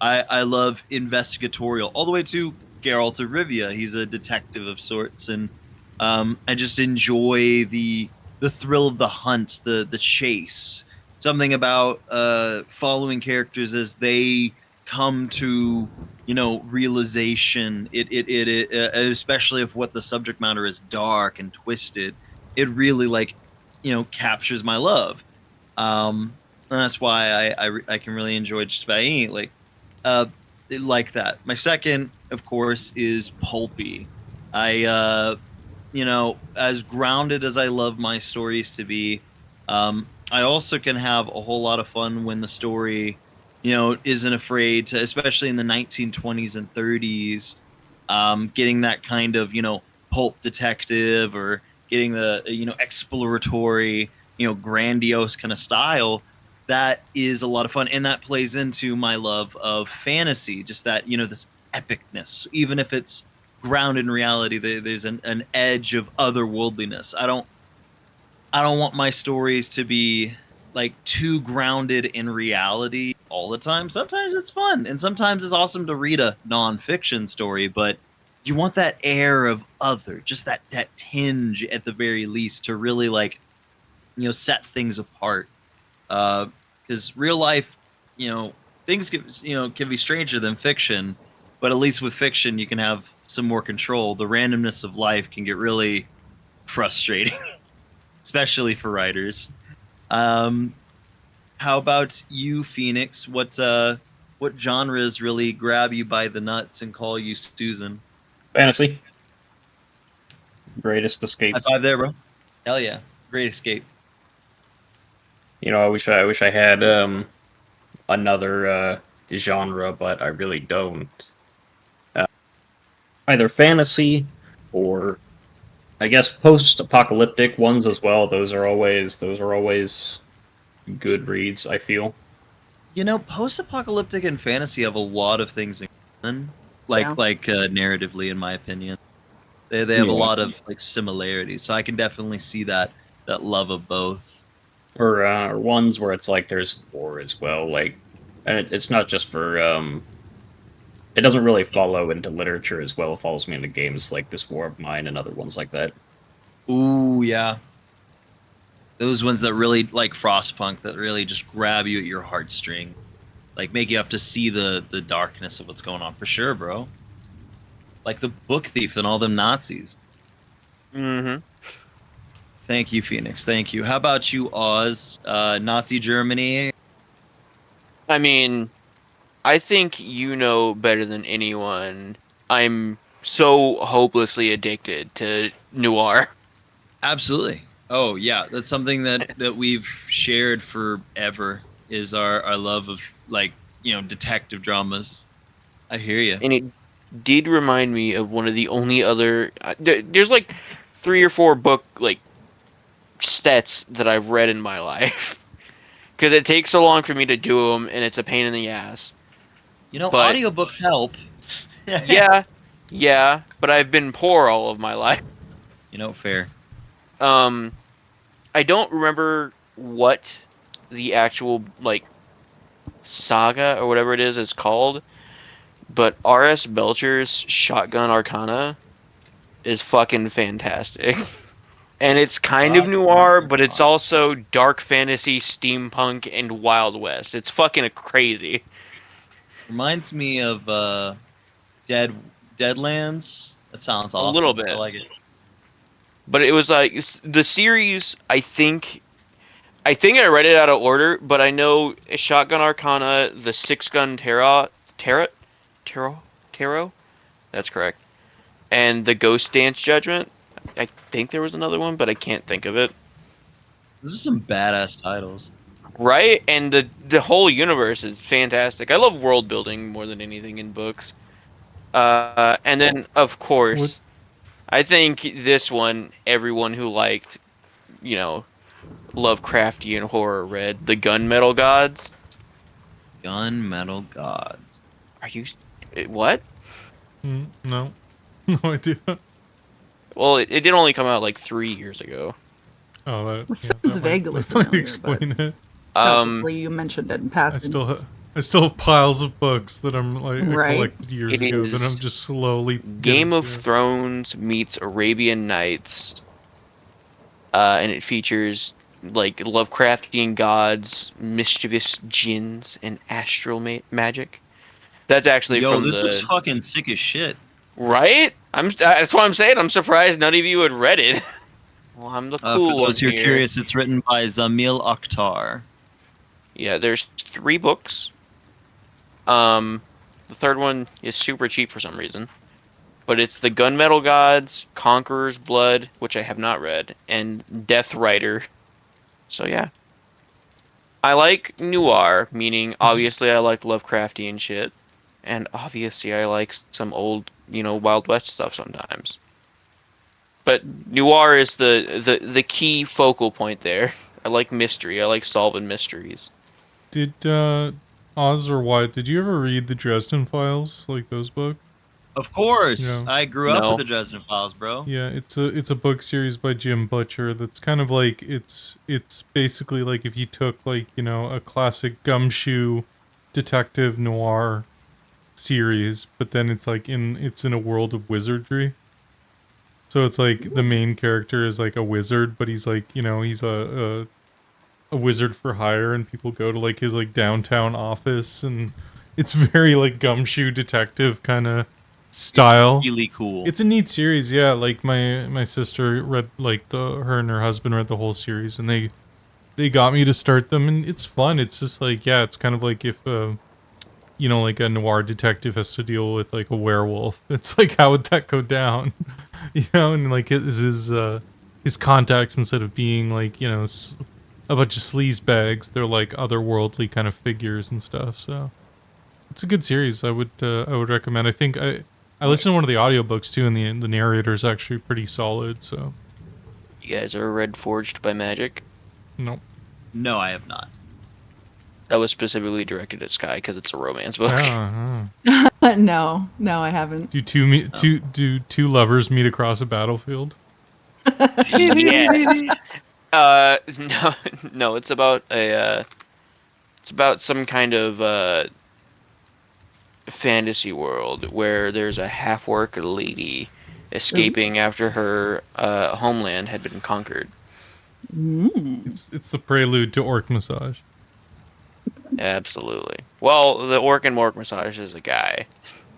S2: I love investigatorial all the way to Geralt of Rivia. He's a detective of sorts, and I just enjoy the thrill of the hunt, the chase. Something about following characters as they come to realization. Especially if what the subject matter is dark and twisted. It really captures my love. And that's why I can really enjoy just about any uh like that. My second, of course, is pulpy. I as grounded as I love my stories to be, I also can have a whole lot of fun when the story, isn't afraid to, especially in the 1920s and 30s, getting that kind of, pulp detective, or getting the, exploratory, grandiose kind of style. That is a lot of fun. And that plays into my love of fantasy, just that, this epicness, even if it's grounded in reality. There's an edge of otherworldliness. I don't want my stories to be like too grounded in reality all the time. Sometimes it's fun, and sometimes it's awesome to read a nonfiction story, but you want that air of other, just that tinge at the very least, to really set things apart. Because real life, things can be stranger than fiction, but at least with fiction you can have some more control. The randomness of life can get really frustrating, especially for writers. Um, how about you, Phoenix? What genres really grab you by the nuts and call you Susan?
S6: Fantasy, greatest escape.
S2: High five there, bro. Hell yeah, great escape.
S6: I wish I had another genre, but I really don't. Uh, Either fantasy or I guess post-apocalyptic ones as well. Those are always good reads, I feel.
S2: Post-apocalyptic and fantasy have a lot of things in common,
S3: Yeah.
S2: narratively, in my opinion. They have a
S6: Yeah.
S2: lot of similarities, so I can definitely see that love of both.
S6: Or ones where it's like there's war as well. And it's not just for it doesn't really follow into literature as well. It follows me into games like This War of Mine and other ones like that.
S2: Ooh, yeah. Those ones that really like Frostpunk, that really just grab you at your heartstring, make you have to see the darkness of what's going on, for sure, bro. Like the book thief and all them Nazis.
S5: Mm-hmm.
S2: Thank you, Phoenix. Thank you. How about you, Oz? Nazi Germany.
S5: I mean, I think you know better than anyone. I'm so hopelessly addicted to noir.
S2: Absolutely. Oh yeah, that's something that we've shared forever. Is our love of detective dramas. I hear you.
S5: And it did remind me of one of the only other. There's like 3 or 4 book sets that I've read in my life because it takes so long for me to do them, and it's a pain in the ass. But
S2: Audiobooks help.
S5: yeah, yeah. But I've been poor all of my life.
S2: Fair.
S5: Um, I don't remember what the actual saga or whatever it is called, but R.S. Belcher's Shotgun Arcana is fucking fantastic. And it's kind of noir, but it's also dark fantasy, steampunk, and Wild West. It's fucking crazy.
S2: Reminds me of Deadlands. That sounds
S5: A little
S2: awesome. I
S5: bit.
S2: like it.
S5: But it was like the series, I think I read it out of order, but I know Shotgun Arcana, the Six Gun Tarot, Tarot? Tarot? That's correct. and the Ghost Dance Judgment. I think there was another one, but I can't think of it.
S2: Those are some badass titles.
S5: Right? And the whole universe is fantastic. I love world building more than anything in books. And then of
S4: What?
S5: course, I think this one everyone who liked, you know, Lovecraftian horror read The Gunmetal Gods.
S2: Gunmetal Gods.
S5: Are you what?
S4: No, no idea.
S5: Well, it did only come out like 3 years ago.
S4: Oh,
S3: It
S4: yeah,
S3: sounds
S4: that
S3: vaguely
S4: that might
S3: familiar,
S4: explain it.
S5: Um,
S3: probably you mentioned it in
S4: I
S3: passing.
S4: still have piles of books that I'm like I
S3: Right.
S4: collected years
S5: It
S4: ago that I'm
S5: is
S4: just slowly
S5: Game
S4: getting
S5: of
S4: through.
S5: Thrones meets Arabian Nights, and it features like Lovecraftian gods, mischievous jinns, and astral magic. That's actually
S2: Yo,
S5: from
S2: this looks
S5: the
S2: fucking sick as shit.
S5: right. That's what I'm saying. I'm surprised none of you had read it. Well, I'm the
S2: For
S5: cool one
S2: those who are
S5: here.
S2: curious, it's written by Zamil Akhtar.
S5: Yeah, there's 3 books. The third one is super cheap for some reason. But it's the Gunmetal Gods, Conqueror's Blood, which I have not read, and Death Rider. So yeah. I like noir, meaning obviously I like Lovecraftian shit. And obviously I like some old, Wild West stuff sometimes. But noir is the key focal point there. I like mystery. I like solving mysteries.
S4: Did Oz or Wyatt, did you ever read the Dresden Files, like those books?
S2: Of course,
S4: Yeah.
S2: I grew up
S5: No.
S2: with the Dresden Files, bro.
S4: Yeah, it's a book series by Jim Butcher that's kind of like it's basically like if you took like, a classic gumshoe detective noir series, but then it's like it's in a world of wizardry. So it's like the main character is like a wizard, but he's like, he's a wizard for hire, and people go to like his like downtown office, and it's very like gumshoe detective kind of style.
S2: It's really cool.
S4: It's a neat series, yeah. Like my sister read like her and her husband read the whole series, and they got me to start them, and it's fun. It's just like, yeah, it's kind of like if like a noir detective has to deal with like a werewolf. It's like, how would that go down? And like his contacts, instead of being like a bunch of sleaze bags, they're like otherworldly kind of figures and stuff. So it's a good series. I would recommend. I think I listened to one of the audiobooks too, and the narrator is actually pretty solid. So
S5: You guys ever read Forged by Magic?
S4: no.
S2: No, I have not.
S5: That was specifically directed at Sky because it's a romance book.
S3: No, I haven't.
S4: Do two lovers meet across a battlefield?
S5: Yes. No, it's about some kind of fantasy world where there's a half-orc lady escaping after her homeland had been conquered.
S4: It's the prelude to orc massage.
S5: Absolutely. Well, the orc and morc massage is a guy.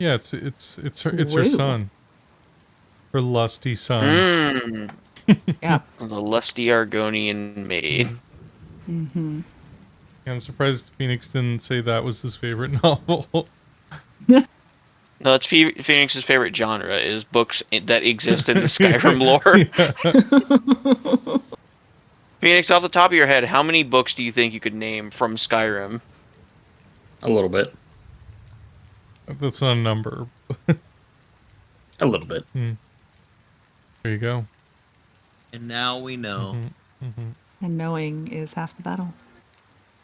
S4: Yeah, it's her
S3: Woo.
S4: son, her lusty son.
S5: Mmm.
S3: Yeah.
S5: The lusty Argonian maid.
S3: Mm-hmm.
S4: Yeah, I'm surprised Phoenix didn't say that was his favorite novel.
S5: No, it's Phoenix's favorite genre is books that exist in the Skyrim lore.
S4: Yeah.
S5: Phoenix, off the top of your head, how many books do you think you could name from Skyrim?
S6: A little bit.
S4: That's not a number.
S6: A little bit.
S4: There you go.
S2: And now we know.
S3: And knowing is half the battle.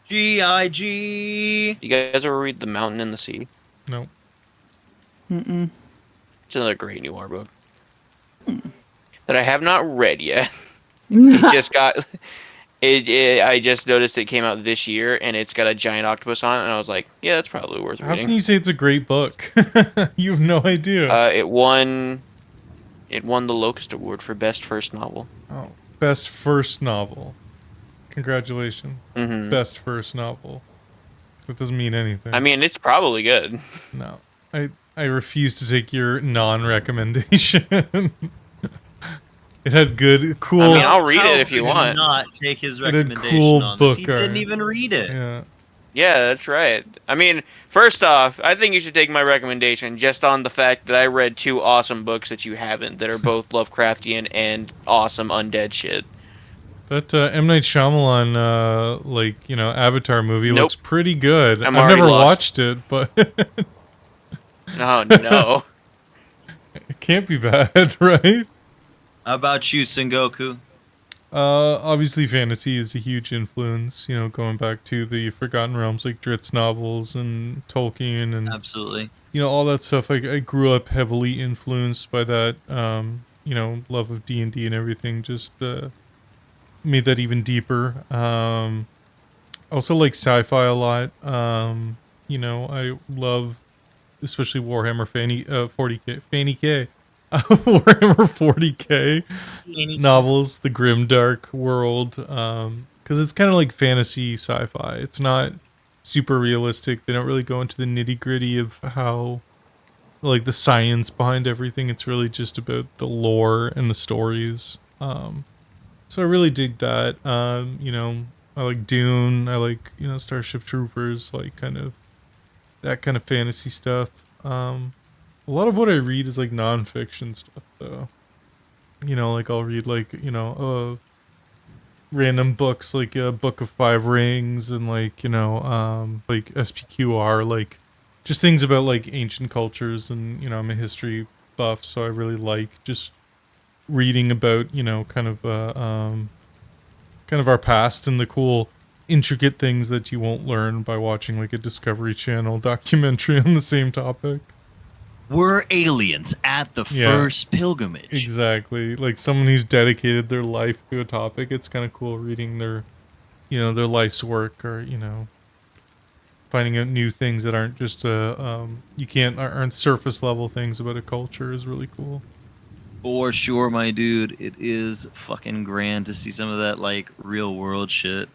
S2: G.I.G.
S5: You guys ever read The Mountain and the Sea?
S4: No.
S3: Mm-mm.
S5: It's another great noir book that I have not read yet. It just got. I just noticed it came out this year, and it's got a giant octopus on it, and I was like, yeah, that's probably worth
S4: How
S5: reading.
S4: can you say it's a great book? You have no idea.
S5: It won the Locust Award for Best First Novel.
S4: Oh, best first novel. Congratulations.
S5: Mm-hmm.
S4: Best first novel. That doesn't mean anything.
S5: I mean, it's probably good.
S4: No. I refuse to take your non-recommendation. It had good, cool.
S5: I'll read it if you
S2: How could
S5: want.
S2: Not take his
S4: It had
S2: recommendation
S4: cool
S2: on this. He
S4: book art.
S2: didn't even read it.
S4: Yeah.
S5: Yeah, that's right. I mean, first off, I think you should take my recommendation just on the fact that I read 2 awesome books that you haven't, that are both Lovecraftian and awesome undead shit.
S4: That M Night Shyamalan, Avatar movie
S5: Nope.
S4: looks pretty good.
S5: I'm
S4: I've
S5: already
S4: never
S5: lost.
S4: watched it, but
S5: Oh no.
S4: it can't be bad, right?
S2: How about you, Sengoku?
S4: Obviously, fantasy is a huge influence. Going back to the Forgotten Realms, like Dritz novels and Tolkien, and
S2: Absolutely.
S4: all that stuff. I grew up heavily influenced by that. Love of D&D and everything just made that even deeper. Also like sci-fi a lot. I love especially Warhammer 40k, Fanny K. Warhammer 40k novels, the grimdark world, because it's kind of like fantasy sci-fi. It's not super realistic. They don't really go into the nitty-gritty of how, like, the science behind everything. It's really just about the lore and the stories. So I really dig that. I like Dune. I like, Starship Troopers, like kind of that kind of fantasy stuff. A lot of what I read is like nonfiction stuff, though. Like I'll read like random books, like a Book of Five Rings, and like SPQR, like just things about like ancient cultures, and I'm a history buff, so I really like just reading about kind of our past and the cool intricate things that you won't learn by watching like a Discovery Channel documentary on the same topic.
S2: We're aliens at the
S4: Yeah.
S2: first pilgrimage.
S4: Exactly. Like someone who's dedicated their life to a topic. It's kind of cool reading their their life's work, or finding out new things that aren't just aren't surface level things about a culture is really cool.
S2: For sure, my dude. It is fucking grand to see some of that like real world shit.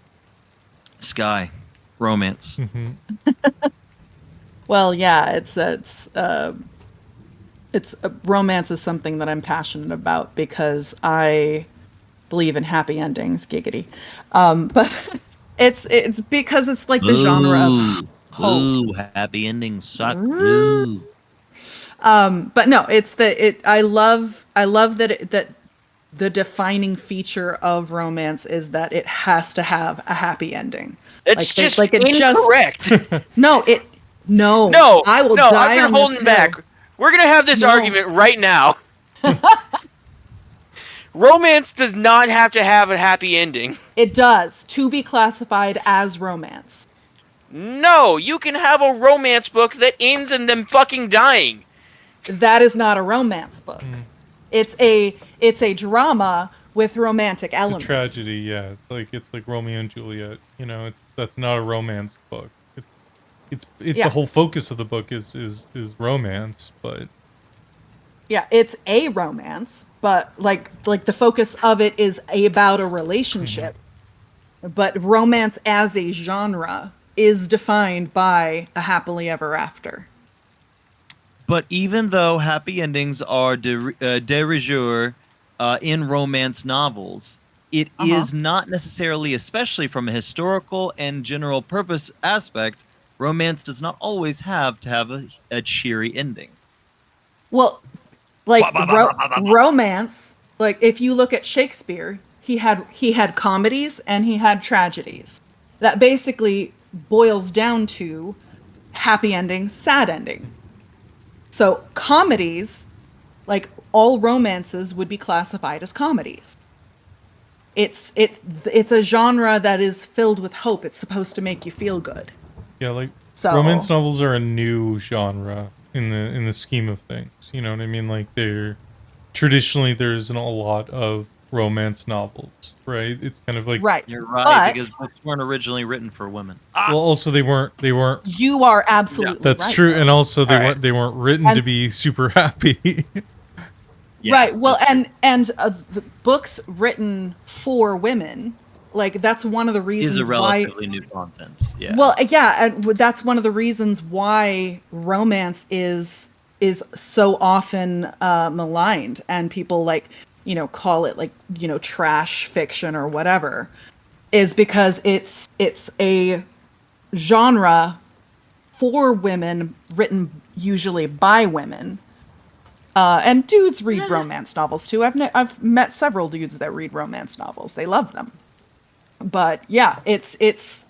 S2: Sky, romance.
S4: Mm-hmm.
S3: Well, yeah, romance is something that I'm passionate about because I believe in happy endings, giggity. But it's because it's like the genre of hope.
S2: Ooh, happy endings suck. Ooh.
S3: But no, I love that the defining feature of romance is that it has to have a happy ending.
S5: It's just
S3: it
S5: incorrect.
S3: No,
S5: No,
S3: I will
S5: no,
S3: die
S5: I've
S3: on
S5: been holding
S3: this
S5: back.
S3: hill.
S5: We're gonna have this
S3: No.
S5: argument right now. Romance does not have to have a happy ending.
S3: It does, to be classified as romance.
S5: No, you can have a romance book that ends in them fucking dying.
S3: That is not a romance book. It's a drama with romantic elements.
S4: It's a tragedy, yeah. It's like Romeo and Juliet. That's not a romance book. It's
S3: Yeah.
S4: the whole focus of the book is romance, but
S3: Yeah, it's a romance, but like the focus of it is about a relationship. But romance as a genre is defined by a happily ever after.
S2: But even though happy endings are de rigueur in romance novels, it is not necessarily, especially from a historical and general purpose aspect, romance does not always have to have a cheery ending.
S3: Well, like romance, like if you look at Shakespeare, he had comedies and he had tragedies. That basically boils down to happy ending, sad ending. So comedies, like all romances would be classified as comedies. It's a genre that is filled with hope. It's supposed to make you feel good.
S4: yeah, like
S3: So
S4: romance novels are a new genre in the scheme of things. You know what I mean? Like traditionally there's a lot of romance novels, right? It's kind of like
S3: right.
S2: You're right,
S3: But
S2: because books weren't originally written for women.
S4: well, also they weren't.
S3: you are absolutely
S4: That's
S3: right,
S4: true,
S3: though.
S4: and also
S5: All right.
S4: they weren't written to
S3: And-
S4: be super happy.
S2: Yeah,
S3: right. Well,
S2: that's true.
S3: and the books written for women, like that's one of the reasons
S2: Is a
S3: why.
S2: relatively new content. Yeah.
S3: Well, yeah, and that's one of the reasons why romance is so often maligned, and people call it trash fiction or whatever, is because it's a genre for women, written usually by women. And dudes read romance novels too. I've met several dudes that read romance novels. They love them. But yeah, it's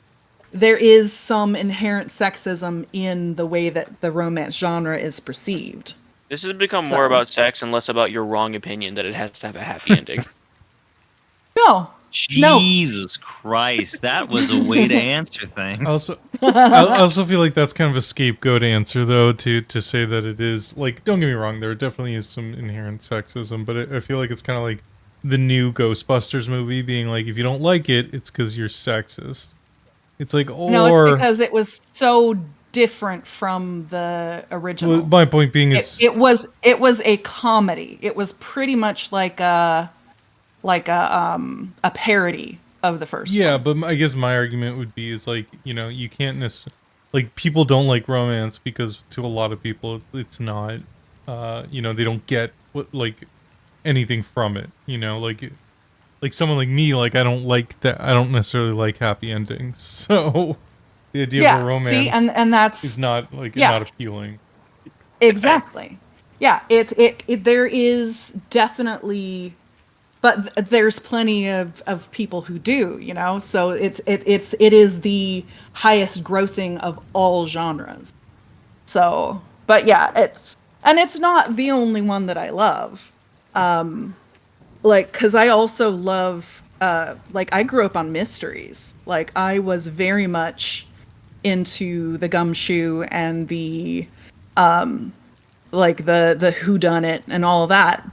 S3: there is some inherent sexism in the way that the romance genre is perceived.
S5: This has become
S3: So-
S5: more about sex and less about your wrong opinion that it has to have a happy ending.
S3: No,
S2: Jesus Christ, that was a way to answer things.
S4: Also, I also feel like that's kind of a scapegoat answer, though, to say that it is like. Don't get me wrong, there definitely is some inherent sexism, but I feel like it's kind of like the new Ghostbusters movie being like, if you don't like it, it's because you're sexist. It's like, or
S3: no, it's because it was so different from the original.
S4: well, my point being is,
S3: It was a comedy. It was pretty much like a parody of the first
S4: yeah,
S3: one.
S4: but I guess my argument would be is like, you can't necessarily, like, people don't like romance because to a lot of people it's not, they don't get what, like, anything from it, like someone like me, like, I don't like that. I don't necessarily like happy endings. So the idea of a romance
S3: see, and that's
S4: is not like
S3: yeah.
S4: not appealing.
S3: exactly. Yeah, it there is definitely, but there's plenty of people who do, So it is the highest grossing of all genres. So, but yeah, it's not the only one that I love. Like, cause I also love, like, I grew up on mysteries. Like, I was very much into the gumshoe and the, like the whodunit and all that.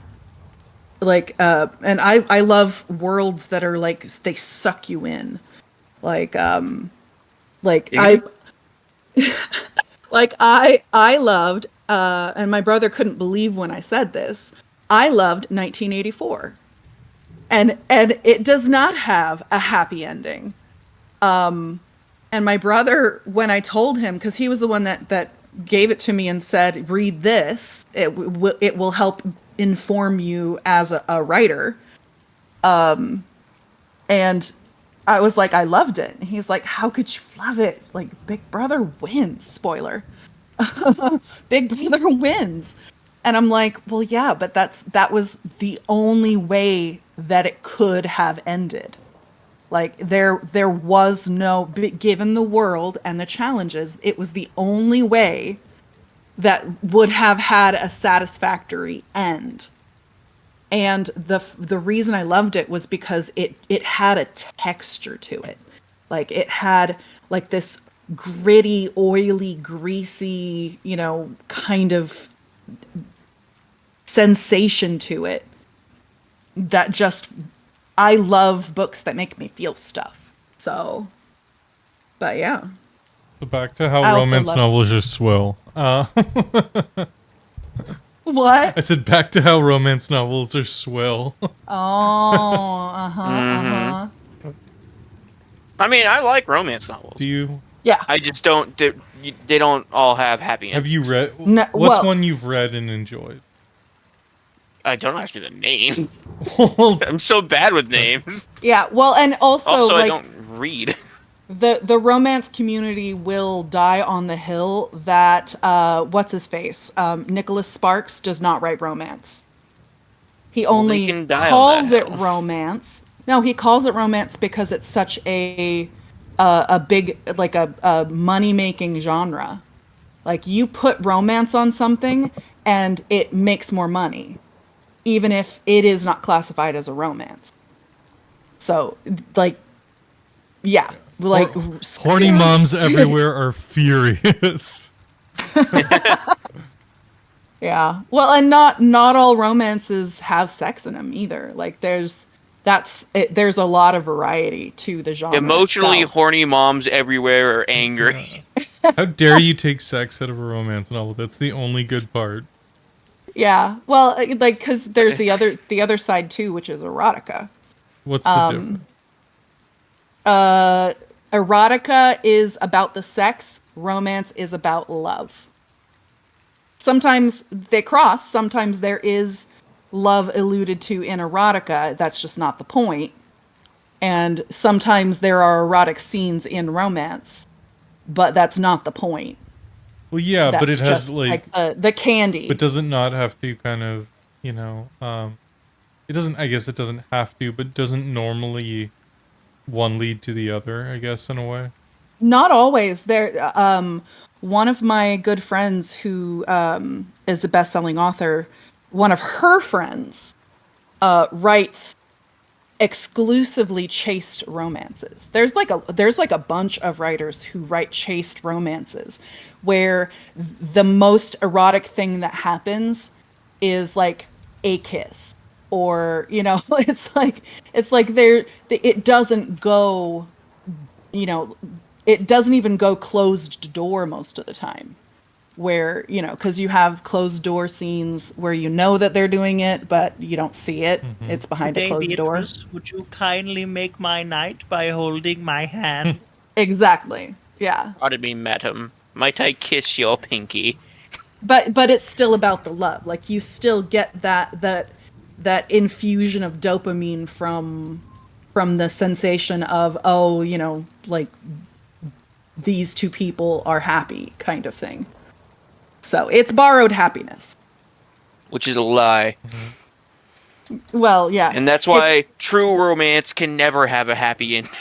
S3: Like, and I love worlds that are like, they suck you in. Like, I, like I loved, and my brother couldn't believe when I said this. I loved 1984. And it does not have a happy ending. And my brother, when I told him, because he was the one that gave it to me and said, "Read this. It will help inform you as a writer." And I was like, I loved it. And he's like, "How could you love it? Like, Big Brother wins." Spoiler. Big Brother wins. And I'm like, well, yeah, but that was the only way that it could have ended. Like, there was no, given the world and the challenges, it was the only way that would have had a satisfactory end. And the reason I loved it was because it had a texture to it. Like, it had like this gritty, oily, greasy, kind of sensation to it that just, I love books that make me feel stuff. So, but yeah.
S4: So back to how
S3: I also
S4: romance
S3: love-
S4: novels are swell.
S3: What?
S4: I said back to how romance novels are swell.
S3: Oh,
S5: I mean, I like romance novels.
S4: Do you?
S3: yeah.
S5: I just don't. They don't all have happy
S4: Have
S5: endings.
S4: you read?
S3: No,
S4: what's
S3: well-
S4: one you've read and enjoyed?
S5: Don't ask me the name.
S4: Well,
S5: I'm so bad with names.
S3: Yeah. Well, and also,
S5: Also, I
S3: like,
S5: don't read.
S3: the romance community will die on the hill that what's his face, Nicholas Sparks does not write romance. He only
S5: can die on
S3: calls
S5: that
S3: it
S5: hill.
S3: romance. No, he calls it romance because it's such a big, like, a money making genre. Like, you put romance on something and it makes more money, even if it is not classified as a romance. So, like, yeah, like,
S4: horny moms everywhere are furious.
S3: yeah. Well, and not all romances have sex in them either. Like, there's a lot of variety to the genre.
S5: Emotionally
S3: itself.
S5: horny moms everywhere are angry.
S4: How dare you take sex out of a romance novel? That's the only good part.
S3: Yeah. Well, like, because there's the other side too, which is erotica.
S4: What's the difference?
S3: Erotica is about the sex. Romance is about love. Sometimes they cross. Sometimes there is love alluded to in erotica. That's just not the point. And sometimes there are erotic scenes in romance. but that's not the point.
S4: Well, yeah,
S3: That's
S4: but it has
S3: just
S4: like,
S3: the candy.
S4: but does it not have to kind of, you know, it doesn't. I guess it doesn't have to, but doesn't normally one lead to the other? I guess in a way.
S3: Not always. One of my good friends who is a best-selling author, one of her friends writes exclusively chaste romances. There's like a bunch of writers who write chaste romances where the most erotic thing that happens is like a kiss, or it's like it doesn't go, it doesn't even go closed door most of the time, where, because you have closed door scenes where that they're doing it, but you don't see it. It's behind a closed door.
S2: Would you kindly make my night by holding my hand?
S3: Exactly. Yeah.
S5: Pardon me, madam. Might I kiss your pinky?
S3: But it's still about the love. Like, you still get that infusion of dopamine from the sensation of, oh, like, these two people are happy, kind of thing. So it's borrowed happiness.
S5: Which is a lie.
S3: Well, yeah.
S5: And that's why true romance can never have a happy ending.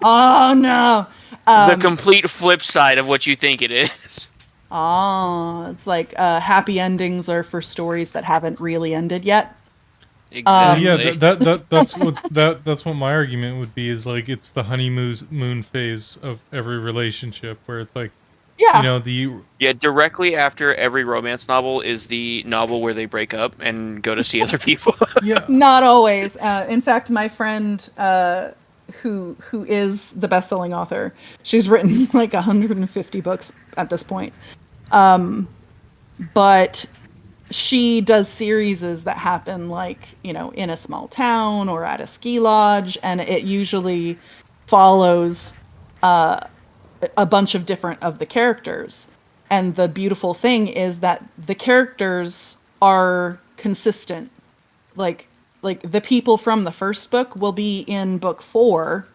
S3: Oh no.
S5: The complete flip side of what you think it is.
S3: Oh, it's like happy endings are for stories that haven't really ended yet.
S5: Exactly.
S4: Yeah, that's what my argument would be, is like, it's the honeymoon phase of every relationship, where it's like,
S3: Yeah.
S5: Yeah, directly after every romance novel is the novel where they break up and go to see other people.
S4: Yeah.
S3: Not always. In fact, my friend, who is the best-selling author, she's written like 150 books at this point. But she does series that happen like, in a small town or at a ski lodge, and it usually follows a bunch of different of the characters. And the beautiful thing is that the characters are consistent. Like the people from the first book will be in book 4.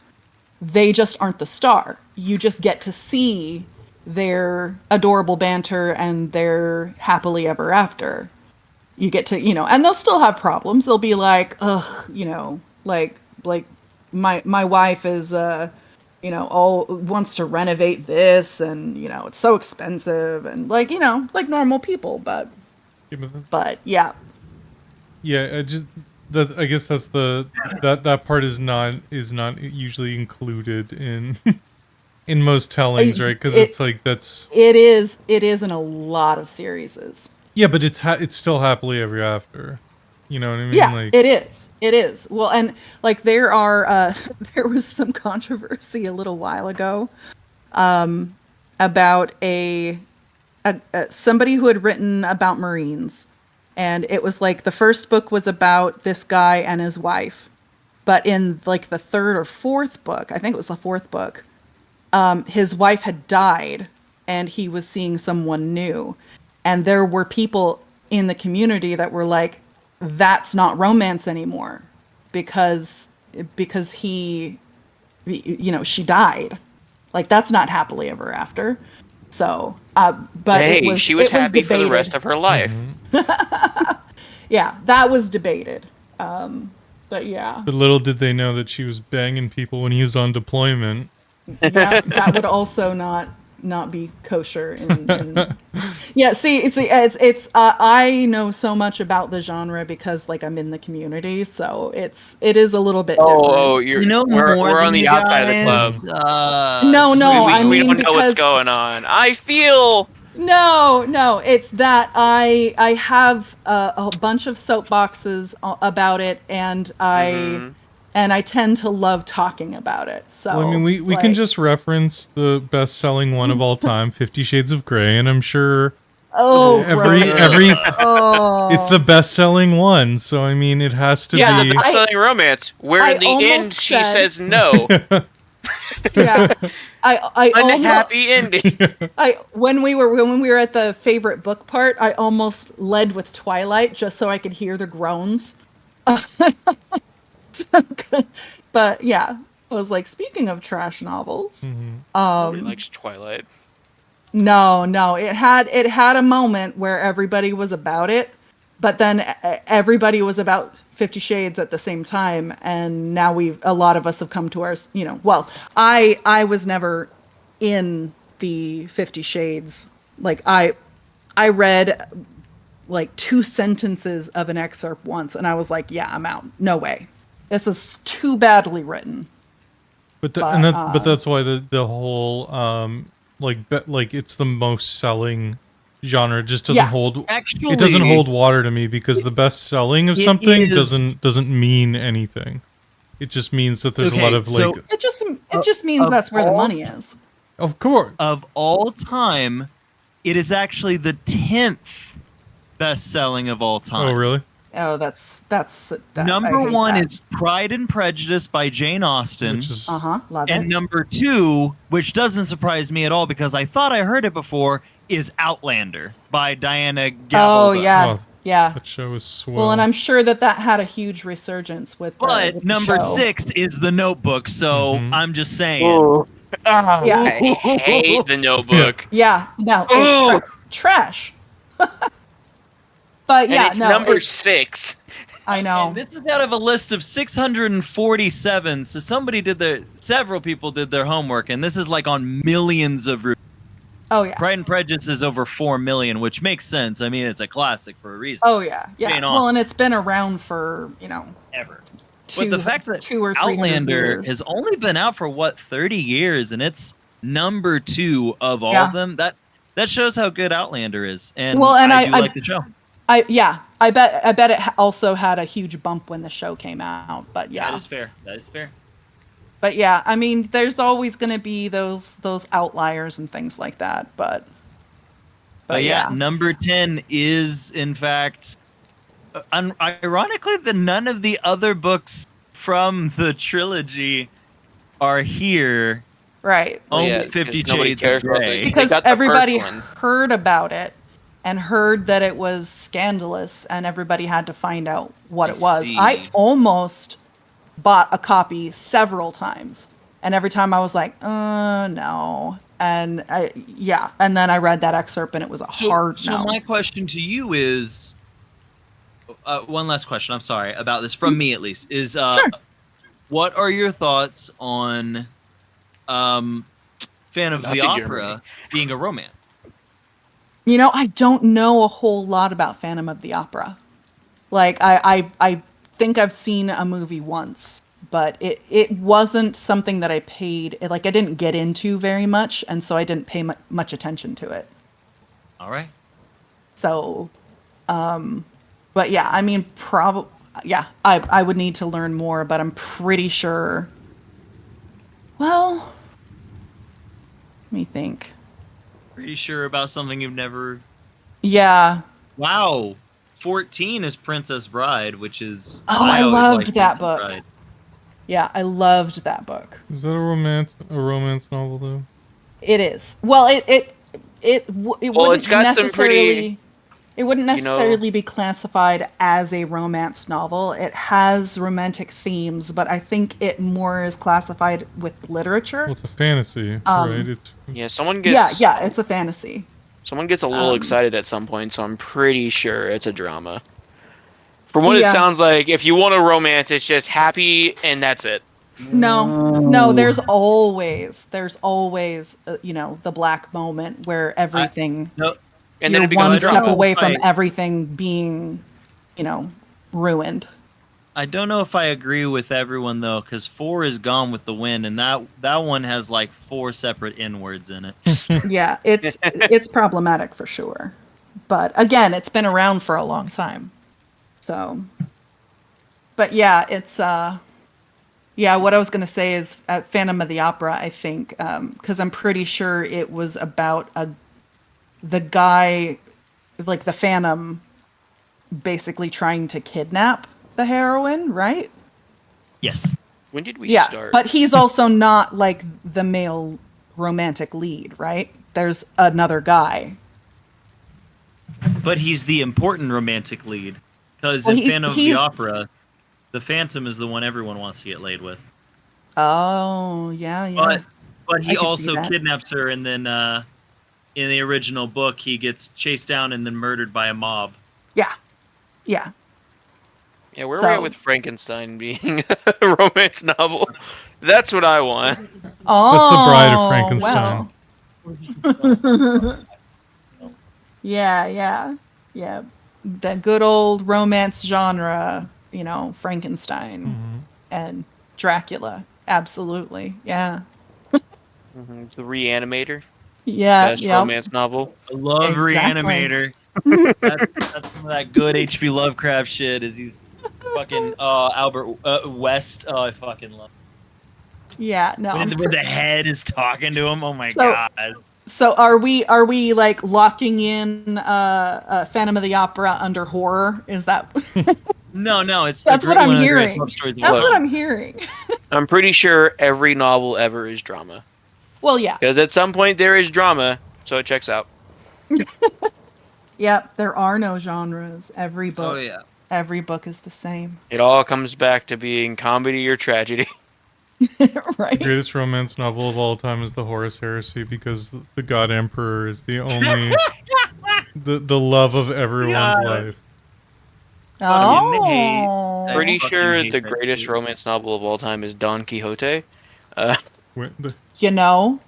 S3: They just aren't the star. You just get to see their adorable banter and their happily ever after. You get to, and they'll still have problems. They'll be like, ugh, like my wife is all wants to renovate this, and it's so expensive, and like normal people, but yeah.
S4: Yeah, I guess that's that part is not usually included in in most tellings, right? Because it's like
S3: it is in a lot of series.
S4: Yeah, but it's still happily ever after. You know what I mean?
S3: Yeah,
S4: like,
S3: it is. It is. Well, and like there was some controversy a little while ago about a somebody who had written about Marines, and it was like the first book was about this guy and his wife, but in like the third or fourth book, I think it was the fourth book, his wife had died and he was seeing someone new, and there were people in the community that were like, that's not romance anymore, because he, she died. Like, that's not happily ever after. So, but
S5: hey, she was happy for the rest of her life.
S3: Yeah, that was debated. But yeah.
S4: But little did they know that she was banging people when he was on deployment.
S3: Yeah, that would also not be kosher. Yeah, see, it's I know so much about the genre because like I'm in the community, so it is a little bit different.
S5: Oh, we're on the outside of the club.
S3: No,
S5: we don't know what's going on. I feel.
S3: No, it's that I have a bunch of soapboxes about it, and I tend to love talking about it. So
S4: well, I mean, we can just reference the best-selling one of all time, 50 Shades of Grey, and I'm sure every it's the best-selling one. So I mean, it has to be
S5: the best-selling romance. Where in the end she says no.
S3: Yeah, I
S5: unhappy ending.
S3: When we were at the favorite book part, I almost led with Twilight just so I could hear the groans. But yeah, I was like, speaking of trash novels,
S5: Nobody likes Twilight.
S3: no, it had a moment where everybody was about it, but then everybody was about 50 Shades at the same time, and now a lot of us have come to our, well, I was never in the 50 Shades. Like I read like 2 sentences of an excerpt once, and I was like, yeah, I'm out. No way. This is too badly written.
S4: But
S3: But,
S4: but that's why the whole like it's the most selling genre. It just doesn't
S3: Yeah.
S4: hold.
S2: Actually,
S4: It doesn't hold water to me because the best selling of
S2: It
S4: something
S2: is-
S4: doesn't mean anything. It just means that there's a lot
S2: Okay,
S4: of
S2: so-
S4: like,
S3: it just means
S2: of
S3: that's where the
S2: all
S3: money is.
S4: of course.
S2: of all time, it is actually the 10th best selling of all time.
S4: Oh, really?
S3: Oh, that's I
S2: Number
S3: hate
S2: one
S3: that.
S2: is Pride and Prejudice by Jane Austen.
S4: Which is
S3: Love
S2: And
S3: it.
S2: number two, which doesn't surprise me at all because I thought I heard it before, is Outlander by Diana Gabaldon.
S3: Oh yeah,
S4: Oh,
S3: yeah.
S4: that show is swell.
S3: Well, and I'm sure that had a huge resurgence with
S2: But
S3: with
S2: number
S3: the show.
S2: 6 is The Notebook, so
S4: Mhm.
S2: I'm just saying.
S3: Yeah.
S5: I hate the Notebook.
S3: Yeah, no,
S5: Ooh.
S3: trash. But yeah,
S5: and it's
S3: no,
S5: number 6.
S3: I know.
S2: And this is out of a list of 647. So several people did their homework, and this is like on millions of reviews.
S3: Oh yeah.
S2: Pride and Prejudice is over 4 million, which makes sense. I mean, it's a classic for a reason.
S3: Oh yeah, yeah.
S2: Jane
S3: Well,
S2: Austen.
S3: and it's been around for
S2: Ever.
S3: two,
S2: But the fact that
S3: 200 or 300
S2: Outlander
S3: years.
S2: has only been out for 30 years, and it's number 2 of all
S3: Yeah.
S2: of them. That shows how good Outlander is, and
S3: Well, and
S2: I do
S3: I-
S2: like the show.
S3: I bet it also had a huge bump when the show came out. But yeah,
S2: That is fair. That is fair.
S3: but yeah, I mean, there's always going to be those outliers and things like that. But
S2: Yeah, number 10 is, in fact, ironically, none of the other books from the trilogy are here.
S3: right.
S5: Well,
S2: Only
S5: yeah, 'cause
S2: 50
S5: nobody
S2: Shades
S5: cares
S2: of
S5: about
S2: Grey.
S5: They
S3: Because
S5: got the first
S3: everybody
S5: one.
S3: heard about it and heard that it was scandalous, and everybody had to find out what
S2: I
S3: it was.
S2: see.
S3: I almost bought a copy several times, and every time I was like, no. And and then I read that excerpt, and it was a hard
S2: So
S3: no.
S2: my question to you is, one last question. I'm sorry about this from me at least. Is
S3: Sure.
S2: what are your thoughts on Phantom of
S5: Not
S2: the
S5: the
S2: Opera
S5: Germany.
S2: being a romance?
S3: I don't know a whole lot about Phantom of the Opera. Like, I think I've seen a movie once, but it wasn't something that I I didn't get into very much, and so I didn't pay much attention to it.
S2: All right.
S3: So, but yeah, I mean, I would need to learn more, but I'm pretty sure. Well, let me think.
S2: Pretty sure about something you've never.
S3: Yeah.
S2: Wow. 14 is Princess Bride, which is.
S3: Oh, I
S2: always
S3: loved
S2: liked
S3: that
S2: Princess
S3: book.
S2: Bride.
S3: Yeah, I loved that book.
S4: Is that a romance novel though?
S3: It is. Well, it
S5: Well,
S3: wouldn't
S5: it's got some pretty,
S3: it wouldn't
S5: you know-
S3: necessarily be classified as a romance novel. It has romantic themes, but I think it more is classified with literature.
S4: Well, it's a fantasy, right? It's
S5: Yeah, someone gets
S3: Yeah, it's a fantasy.
S5: someone gets a little excited at some point, so I'm pretty sure it's a drama. From what it
S3: Yeah.
S5: sounds like, if you want a romance, it's just happy and that's it.
S3: No, there's always the black moment where everything
S2: No,
S5: And then
S3: you're
S5: it becomes
S3: one
S5: a
S3: step
S5: drama.
S3: away from
S2: Right.
S3: everything being, ruined.
S2: I don't know if I agree with everyone though, because 4 is Gone with the Wind, and that one has like 4 separate N words in it.
S3: Yeah, it's problematic for sure. But again, it's been around for a long time. So, but yeah, it's what I was going to say is at Phantom of the Opera, I think, because I'm pretty sure it was about the guy, like the Phantom, basically trying to kidnap the heroine, right?
S2: Yes.
S5: When did we
S3: Yeah,
S5: start?
S3: but he's also not like the male romantic lead, right? There's another guy.
S2: But he's the important romantic lead. Because
S3: Well,
S2: in Phantom of the
S3: he's-
S2: Opera, the Phantom is the one everyone wants to get laid with.
S3: Oh, yeah, yeah.
S2: But
S3: I
S2: he
S3: could see
S2: also
S3: that.
S2: kidnaps her, and then in the original book, he gets chased down and then murdered by a mob.
S3: Yeah, yeah.
S5: Yeah, where are we at
S3: So,
S5: with Frankenstein being a romance novel? That's what I want.
S4: That's the Bride of
S3: oh,
S4: Frankenstein.
S3: well. Yeah, yeah, yeah. The good old romance genre, Frankenstein
S4: Mhm.
S3: and Dracula. Absolutely. Yeah.
S5: The Reanimator,
S3: Yeah,
S5: best
S3: yep.
S5: romance novel.
S2: I love
S3: Exactly.
S2: Reanimator. That's some of that good H.P. Lovecraft shit. Is he's fucking Albert West? Oh, I fucking love.
S3: Yeah, no.
S2: When the head is talking to him. Oh my
S3: So
S2: god.
S3: so are we like locking in Phantom of the Opera under horror? Is that
S2: No, it's
S3: That's what I'm
S2: one of the greatest love
S3: hearing.
S2: stories of all
S3: That's what
S2: time.
S3: I'm hearing.
S5: I'm pretty sure every novel ever is drama.
S3: Well, yeah.
S5: Because at some point there is drama, so it checks out.
S3: Yep, there are no genres.
S2: Oh yeah.
S3: Every book is the same.
S5: It all comes back to being comedy or tragedy.
S4: The
S3: Right?
S4: greatest romance novel of all time is the Horus Heresy because the God Emperor is the only the love of everyone's
S2: God.
S4: life.
S2: Fucking hate. I
S5: Pretty
S3: Oh.
S2: fucking
S5: sure
S2: hate
S5: the
S2: that
S5: greatest
S2: shit.
S5: romance novel of all time is Don Quixote. Uh,
S3: You know?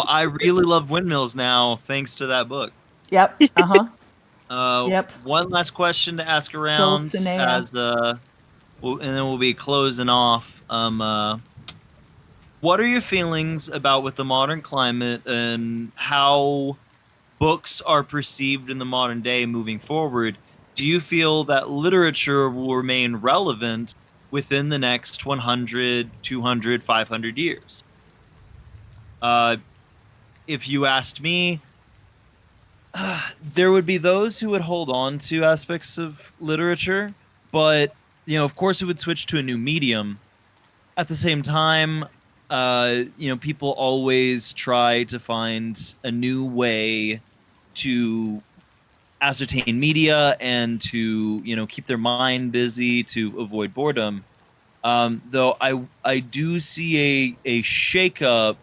S2: I really love windmills now, thanks to that book.
S3: Yep. Uh-huh. Yep.
S2: One last question to ask around
S3: Dulcinea.
S2: as and then we'll be closing off. What are your feelings about with the modern climate and how books are perceived in the modern day moving forward? Do you feel that literature will remain relevant within the next 100, 200, 500 years? Uh, if you asked me, there would be those who would hold on to aspects of literature, but of course, it would switch to a new medium. At the same time, people always try to find a new way to ascertain media and to keep their mind busy to avoid boredom. Though I do see a shakeup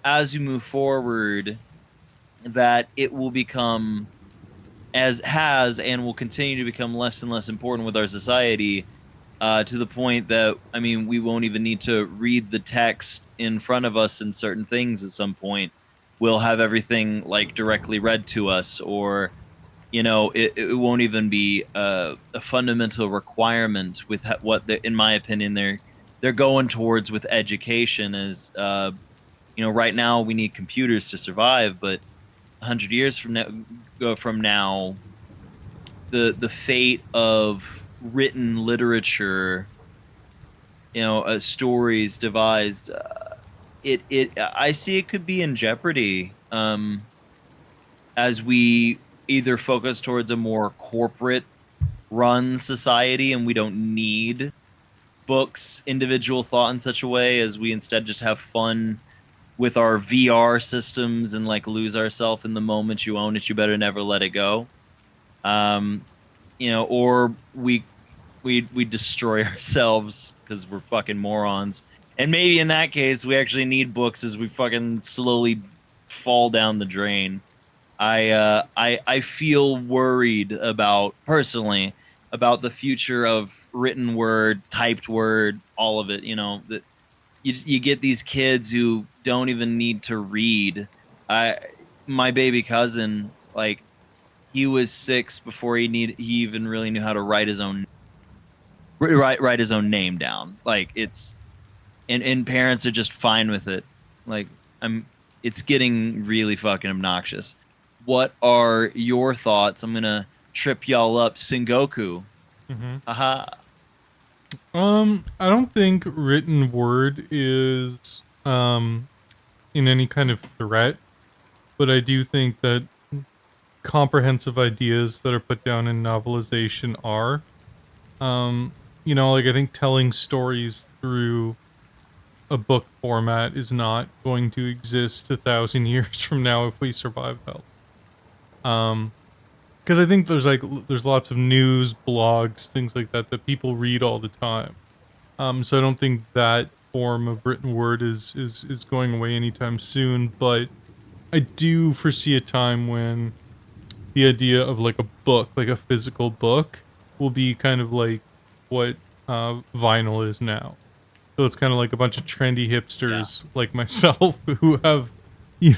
S2: as you move forward, that it will become, as has and will continue to become, less and less important with our society, to the point that we won't even need to read the text in front of us in certain things. At some point we'll have everything like directly read to us, or it won't even be a fundamental requirement with what in my opinion they're going towards with education. Is right now we need computers to survive, but 100 years from now, the fate of written literature, stories devised, it I see it could be in jeopardy, as we either focus towards a more corporate run society and we don't need books individual thought in such a way, as we instead just have fun with our VR systems and like lose ourselves in the moment. You own it, you better never let it go. um or we destroy ourselves because we're fucking morons. And maybe in that case, we actually need books as we fucking slowly fall down the drain. I feel worried personally about the future of written word, typed word, all of it. That you get these kids who don't even need to read. My baby cousin, like, he was 6 before he even really knew how to write his own name down. Like, it's and parents are just fine with it. Like, it's getting really fucking obnoxious. What are your thoughts? I'm gonna trip y'all up. Sengoku.
S4: Mm-hmm.
S2: Haha.
S4: I don't think written word is in any kind of threat, but I do think that comprehensive ideas that are put down in novelization are. Like, I think telling stories through a book format is not going to exist 1,000 years from now if we survive that. Because I think there's lots of news, blogs, things like that people read all the time. So I don't think that form of written word is going away anytime soon, but I do foresee a time when the idea of like a book, like a physical book, will be kind of like what vinyl is now. So it's kind of like a bunch of trendy hipsters like myself who have,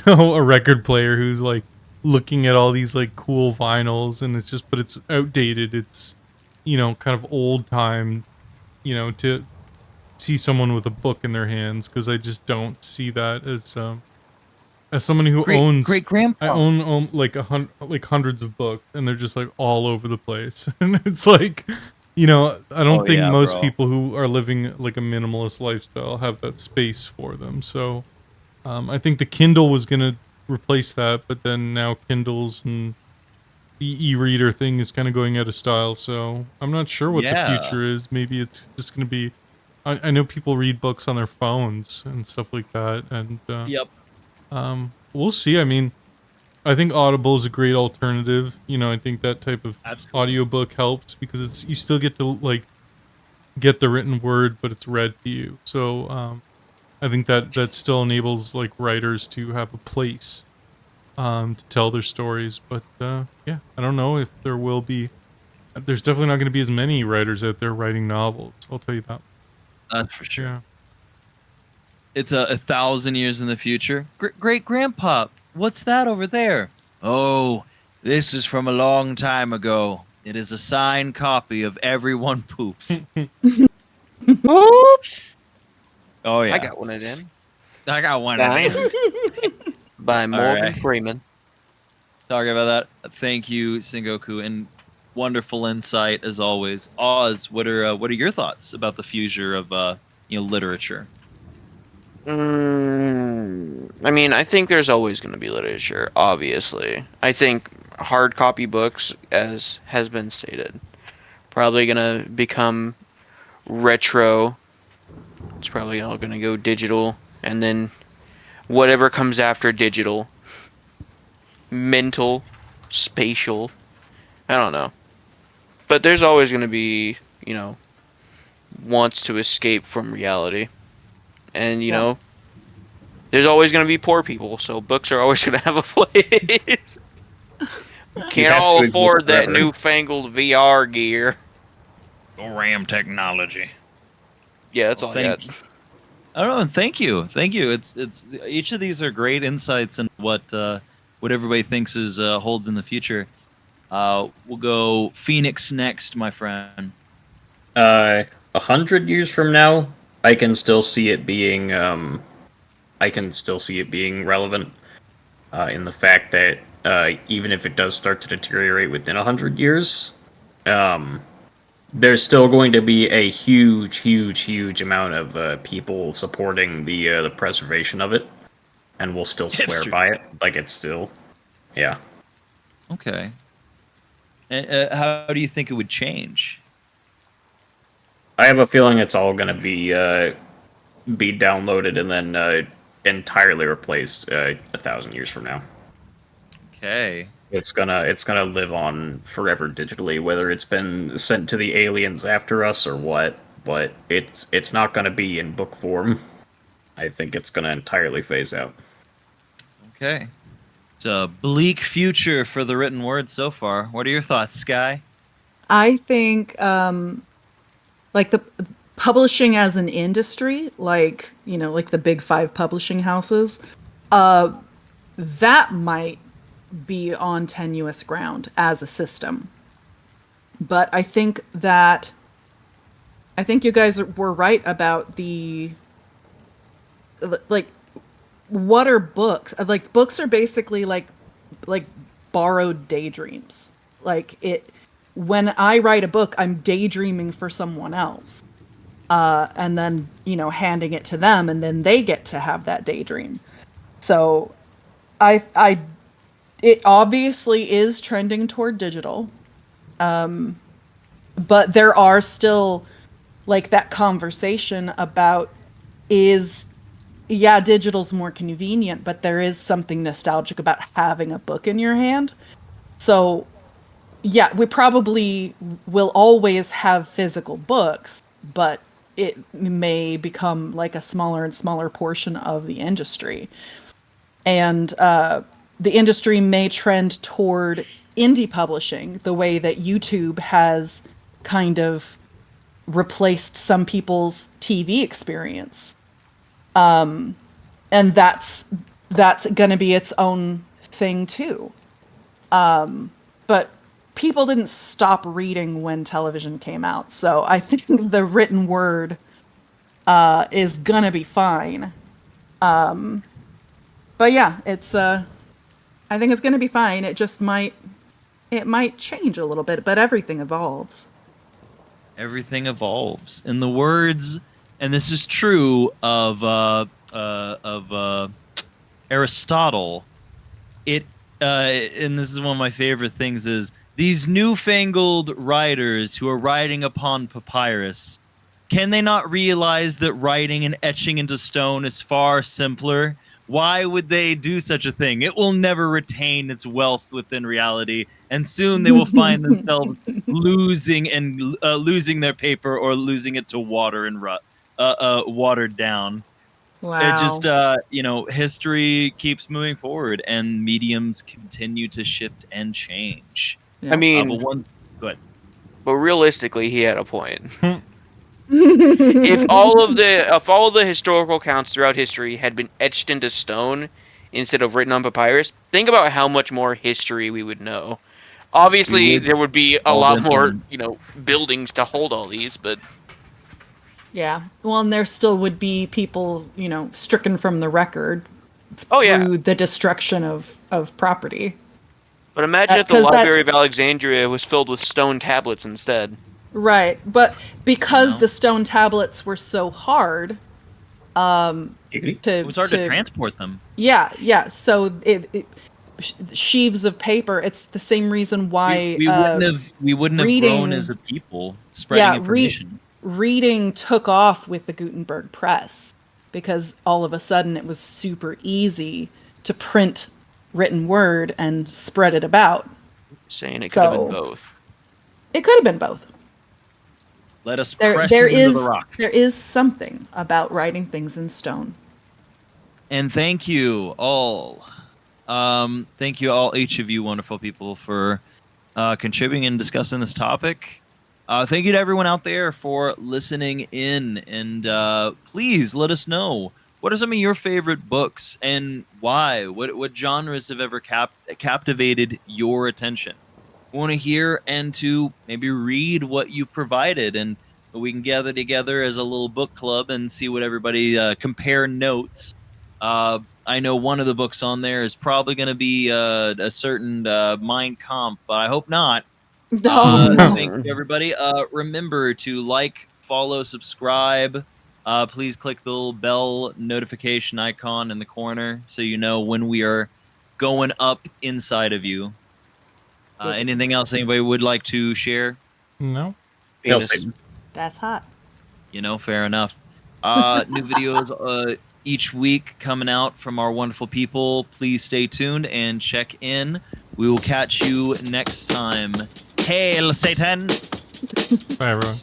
S4: a record player who's like looking at all these like cool vinyls, and but it's outdated. It's, kind of old time, to see someone with a book in their hands, because I just don't see that as someone who
S2: Great
S4: owns.
S2: great grandpa.
S4: I own like like hundreds of books, and they're just like all over the place, and it's like, I don't
S2: Oh
S4: think
S2: yeah,
S4: most
S2: bro.
S4: people who are living like a minimalist lifestyle have that space for them. So, I think the Kindle was gonna replace that, but then now Kindles and the e-reader thing is kind of going out of style. So I'm not sure what the
S2: Yeah.
S4: future is. Maybe it's just gonna be. I know people read books on their phones and stuff like that, and
S2: Yep.
S4: we'll see. I mean, I think Audible is a great alternative. I think that type of
S2: Absolutely.
S4: audiobook helps because you still get to like get the written word, but it's read to you. So I think that still enables like writers to have a place to tell their stories. But yeah, I don't know if there will be. There's definitely not going to be as many writers out there writing novels. I'll tell you that.
S2: That's for sure.
S4: Yeah.
S2: It's 1,000 years in the future. Great grandpa, what's that over there? Oh, this is from a long time ago. It is a signed copy of Everyone Poops.
S5: Whoop!
S2: Oh yeah,
S5: I got one of them.
S2: I got one of them.
S5: Signed by Morgan
S2: right.
S5: Freeman.
S2: Talking about that, thank you, Sengoku, and wonderful insight as always. Oz, what are your thoughts about the future of literature?
S5: I mean, I think there's always going to be literature, obviously. I think hard copy books, as has been stated, probably going to become retro. It's probably all going to go digital, and then whatever comes after digital, mental, spatial, I don't know. But there's always going to be, wants to escape from reality. And,
S3: Yeah.
S5: there's always going to be poor people, so books are always going to have a place. We
S6: You
S5: can't
S6: have
S5: all
S6: to exist
S5: afford that
S6: forever.
S5: newfangled VR gear.
S2: RAM technology.
S5: Yeah, that's
S2: Well,
S5: all I got.
S2: I don't know. And thank you. It's each of these are great insights in what everybody thinks is holds in the future. We'll go Phoenix next, my friend.
S6: 100 years from now, I can still see it being relevant. In the fact that even if it does start to deteriorate within 100 years, um, there's still going to be a huge amount of people supporting the preservation of it, and will still swear
S2: Hipster.
S6: by it. Like it's still, yeah.
S2: Okay. And how do you think it would change?
S6: I have a feeling it's all going to be downloaded and then entirely replaced 1,000 years from now.
S2: Okay.
S6: It's gonna live on forever digitally, whether it's been sent to the aliens after us or what. But it's not gonna be in book form. I think it's gonna entirely phase out.
S2: Okay. It's a bleak future for the written word so far. What are your thoughts, Sky?
S3: I think like the publishing as an industry, like, like the big five publishing houses, that might be on tenuous ground as a system. But I think you guys were right about the like what are books? Like books are basically like borrowed daydreams. Like it when I write a book, I'm daydreaming for someone else. And then, handing it to them, and then they get to have that daydream. So I it obviously is trending toward digital. But there are still like that conversation about is yeah, digital's more convenient, but there is something nostalgic about having a book in your hand. So yeah, we probably will always have physical books, but it may become like a smaller and smaller portion of the industry. And the industry may trend toward indie publishing the way that YouTube has kind of replaced some people's TV experience. And that's going to be its own thing too. But people didn't stop reading when television came out, so I think the written word is going to be fine. But yeah, it's I think it's going to be fine. It might change a little bit, but everything evolves.
S2: Everything evolves. In the words, and this is true of Aristotle, and this is one of my favorite things, is these newfangled writers who are writing upon papyrus, can they not realize that writing and etching into stone is far simpler? Why would they do such a thing? It will never retain its wealth within reality, and soon they will find themselves losing their paper or losing it to water and watered down.
S3: Wow.
S2: It just history keeps moving forward, and mediums continue to shift and change.
S3: Yeah.
S5: I mean, but realistically, he had a point. If all of the historical accounts throughout history had been etched into stone instead of written on papyrus, think about how much more history we would know. Obviously, there would be a lot more, buildings to hold all these, but
S3: Yeah. Well, and there still would be people, stricken from the record
S5: oh yeah.
S3: through the destruction of property.
S5: But imagine if the
S3: 'cause that-
S5: Library of Alexandria was filled with stone tablets instead.
S3: Right. But because the stone tablets were so hard,
S6: Giggity.
S2: It was hard to transport them.
S3: Yeah. So sheaves of paper. It's the same reason why
S2: we wouldn't have
S3: reading-
S2: grown as a people spreading information.
S3: Reading took off with the Gutenberg press because all of a sudden it was super easy to print written word and spread it about.
S5: Saying it could have been
S3: So-
S5: both.
S3: It could have been both.
S2: Let us
S3: There
S2: press
S3: there
S2: into
S3: is
S2: the rock.
S3: there is something about writing things in stone.
S2: And thank you all. Thank you all, each of you wonderful people, for contributing and discussing this topic. Thank you to everyone out there for listening in. And please let us know, what are some of your favorite books and why? What genres have ever captivated your attention? We want to hear and to maybe read what you provided, and we can gather together as a little book club and see what everybody compare notes. I know one of the books on there is probably going to be a certain Mein Kampf, but I hope not. Thank you, everybody. Remember to like, follow, subscribe. Please click the little bell notification icon in the corner so you know when we are going up inside of you. Anything else anybody would like to share?
S4: No.
S5: Penis.
S3: That's hot.
S2: Fair enough. New videos each week coming out from our wonderful people. Please stay tuned and check in. We will catch you next time. Hail Satan!
S4: Bye, everyone.